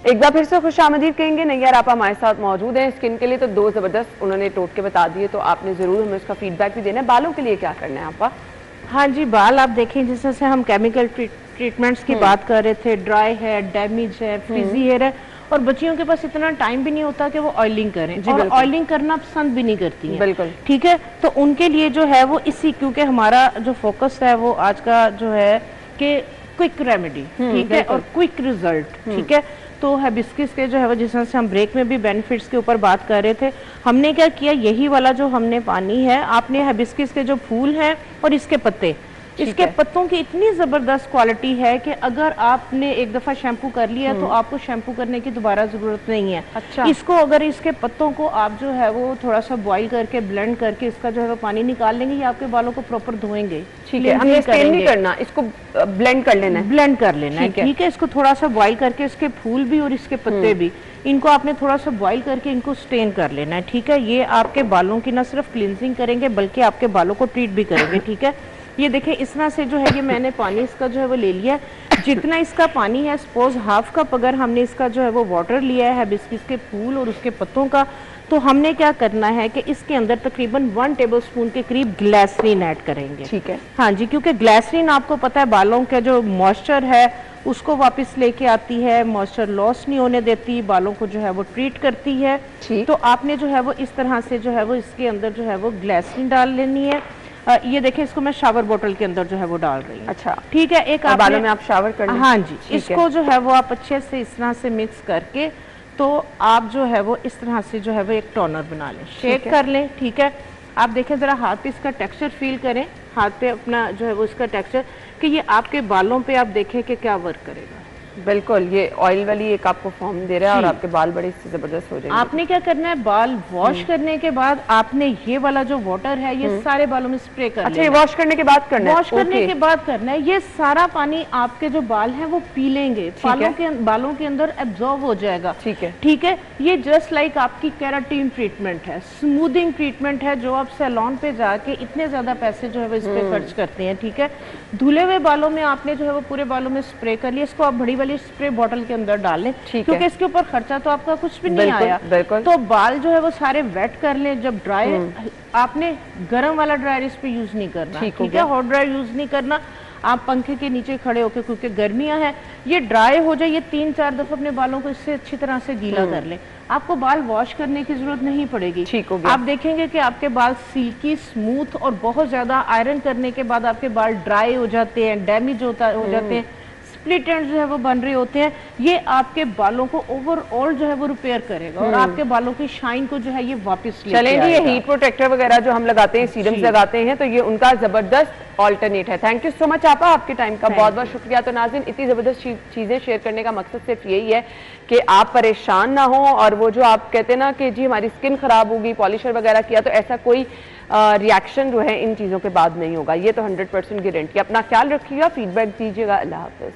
एक बार फिर से खुशामदीद कहेंगे। नैयर आप हमारे साथ मौजूद हैं। स्किन के लिए तो 2 जबरदस्त उन्होंने टोटके बता दिए, तो आपने जरूर हमें उसका फीडबैक भी देना है। बालों के लिए क्या करना है आपका? हाँ जी, बाल आप देखें, जिस तरह से हम केमिकल ट्रीटमेंट्स की बात कर रहे थे, ड्राई है, डैमेज है, फ्रिजी हेयर है, और बच्चियों के पास इतना टाइम भी नहीं होता कि वो ऑयलिंग करें, और ऑयलिंग करना पसंद भी नहीं करती हैं, बिल्कुल, ठीक है। तो उनके लिए जो है वो इसी, क्योंकि हमारा जो फोकस है वो आज का जो है कि क्विक रेमेडी, ठीक है, और क्विक रिजल्ट, ठीक है। तो हिबिस्कस के जो है वो, जिस तरह से हम ब्रेक में भी बेनिफिट्स के ऊपर बात कर रहे थे, हमने क्या किया, यही वाला जो हमने पानी है, आपने हिबिस्कस के जो फूल हैं और इसके पत्ते, इसके पत्तों की इतनी जबरदस्त क्वालिटी है कि अगर आपने एक दफा शैम्पू कर लिया तो आपको शैम्पू करने की दोबारा जरूरत नहीं है। अच्छा। इसको अगर इसके पत्तों को आप जो है वो थोड़ा सा बॉईल करके ब्लेंड करके इसका जो है वो पानी निकाल लेंगे, ये आपके बालों को प्रॉपर धोएंगे, ठीक है। हमने स्टेन नहीं करना, इसको ब्लेंड कर लेना है, ब्लेंड कर लेना है, ठीक है। इसको थोड़ा सा बॉईल करके इसके फूल भी और इसके पत्ते भी, इनको आपने थोड़ा सा बॉईल करके इनको स्टेन कर लेना है, ठीक है। ये आपके बालों की ना सिर्फ क्लींजिंग करेंगे बल्कि आपके बालों को ट्रीट भी करेंगे, ठीक है। ये देखें, इस तरह से जो है ये मैंने पानी इसका जो है वो ले लिया है। जितना इसका पानी है, सपोज हाफ कप अगर हमने इसका जो है वो वाटर लिया है हिबिस्कस के फूल और उसके पत्तों का, तो हमने क्या करना है कि इसके अंदर तकरीबन 1 टेबलस्पून के करीब ग्लिसरीन ऐड करेंगे, ठीक है। हाँ जी, क्योंकि ग्लिसरीन आपको पता है बालों का जो मॉइस्चर है उसको वापस लेके आती है, मॉइस्चर लॉस नहीं होने देती, बालों को जो है वो ट्रीट करती है। तो आपने जो है वो इस तरह से जो है वो इसके अंदर जो है वो ग्लिसरीन डाल लेनी है। ये देखें, इसको मैं शावर बोतल के अंदर जो है वो डाल रही हूँ। अच्छा, ठीक है। एक बालों में आप शावर कर लें। हाँ जी, इसको जो है वो आप अच्छे से इस तरह से मिक्स करके तो आप जो है वो इस तरह से जो है वो एक टोनर बना लें, शेक कर लें। ठीक है, आप देखें ज़रा हाथ पे इसका टेक्सचर फील करें, हाथ पे अपना जो है वो इसका टेक्सचर, कि ये आपके बालों पे आप देखें कि क्या वर्क करेगा। बिल्कुल, ये ऑयल वाली एक आपको फॉर्म दे रहा है और आपके बाल बड़े इससे जबरदस्त हो जाएंगे। आपने क्या करना है, बाल वॉश करने के बाद आपने ये वाला जो वाटर है ये सारे बालों में स्प्रे कर अच्छा, ये वॉश करने के बाद करना है? वॉश करने के बाद करना है। ये सारा पानी आपके जो बाल हैं वो पी लेंगे, बालों के अंदर एब्जॉर्ब हो जाएगा। ठीक है, ठीक है। ये जस्ट लाइक आपकी केराटिन ट्रीटमेंट है, स्मूथिंग ट्रीटमेंट है, जो आप सैलून पे जाके इतने ज्यादा पैसे जो है वो इस पे खर्च करते हैं। ठीक है, धुले हुए बालों में आपने जो है वो पूरे बालों में स्प्रे कर लिया, इसको आप बड़ी वाली स्प्रे बॉटल के अंदर डाल लें, क्योंकि इसके ऊपर खर्चा तो आपका कुछ भी नहीं आया। तो बाल जो है वो सारे वेट कर लें। जब ड्राई, आपने गर्म वाला ड्रायर इस पे यूज नहीं करना, ठीक है, हॉट ड्रायर यूज नहीं करना। आप पंखे के नीचे खड़े होकर, क्योंकि गर्मियां हैं, ये ड्राई हो जाए, ये 3-4 दफा अपने बालों को इससे अच्छी तरह से गीला कर लें। आपको बाल वॉश करने की जरूरत नहीं पड़ेगी। ठीक हो गया। आप देखेंगे कि आपके बाल सिल्की, स्मूथ और बहुत ज्यादा आयरन करने के बाद आपके बाल ड्राई हो जाते हैं, डैमेज हो जाते हैं, स्प्लिट एंड जो है वो बन रहे होते हैं। ये आपके बालों को ओवरऑल जो है वो रिपेयर करेगा और आपके बालों की शाइन को जो है ये वापस चलें जी। ये हीट प्रोटेक्टर वगैरह जो हम लगाते हैं, सीरम्स लगाते हैं, तो ये उनका जबरदस्त ऑल्टरनेट है। थैंक यू सो मच आपा, आपके टाइम का बहुत बहुत शुक्रिया। तो नाज़रीन, इतनी जबरदस्त चीजें शेयर करने का मकसद सिर्फ यही है कि आप परेशान ना हो, और वो जो आप कहते हैं ना कि जी हमारी स्किन खराब होगी, पॉलिशर वगैरह किया, तो ऐसा कोई रिएक्शन जो है इन चीजों के बाद नहीं होगा। ये तो 100% गारंटी। अपना ख्याल रखिएगा, फीडबैक दीजिएगा। अल्लाह हाफिज।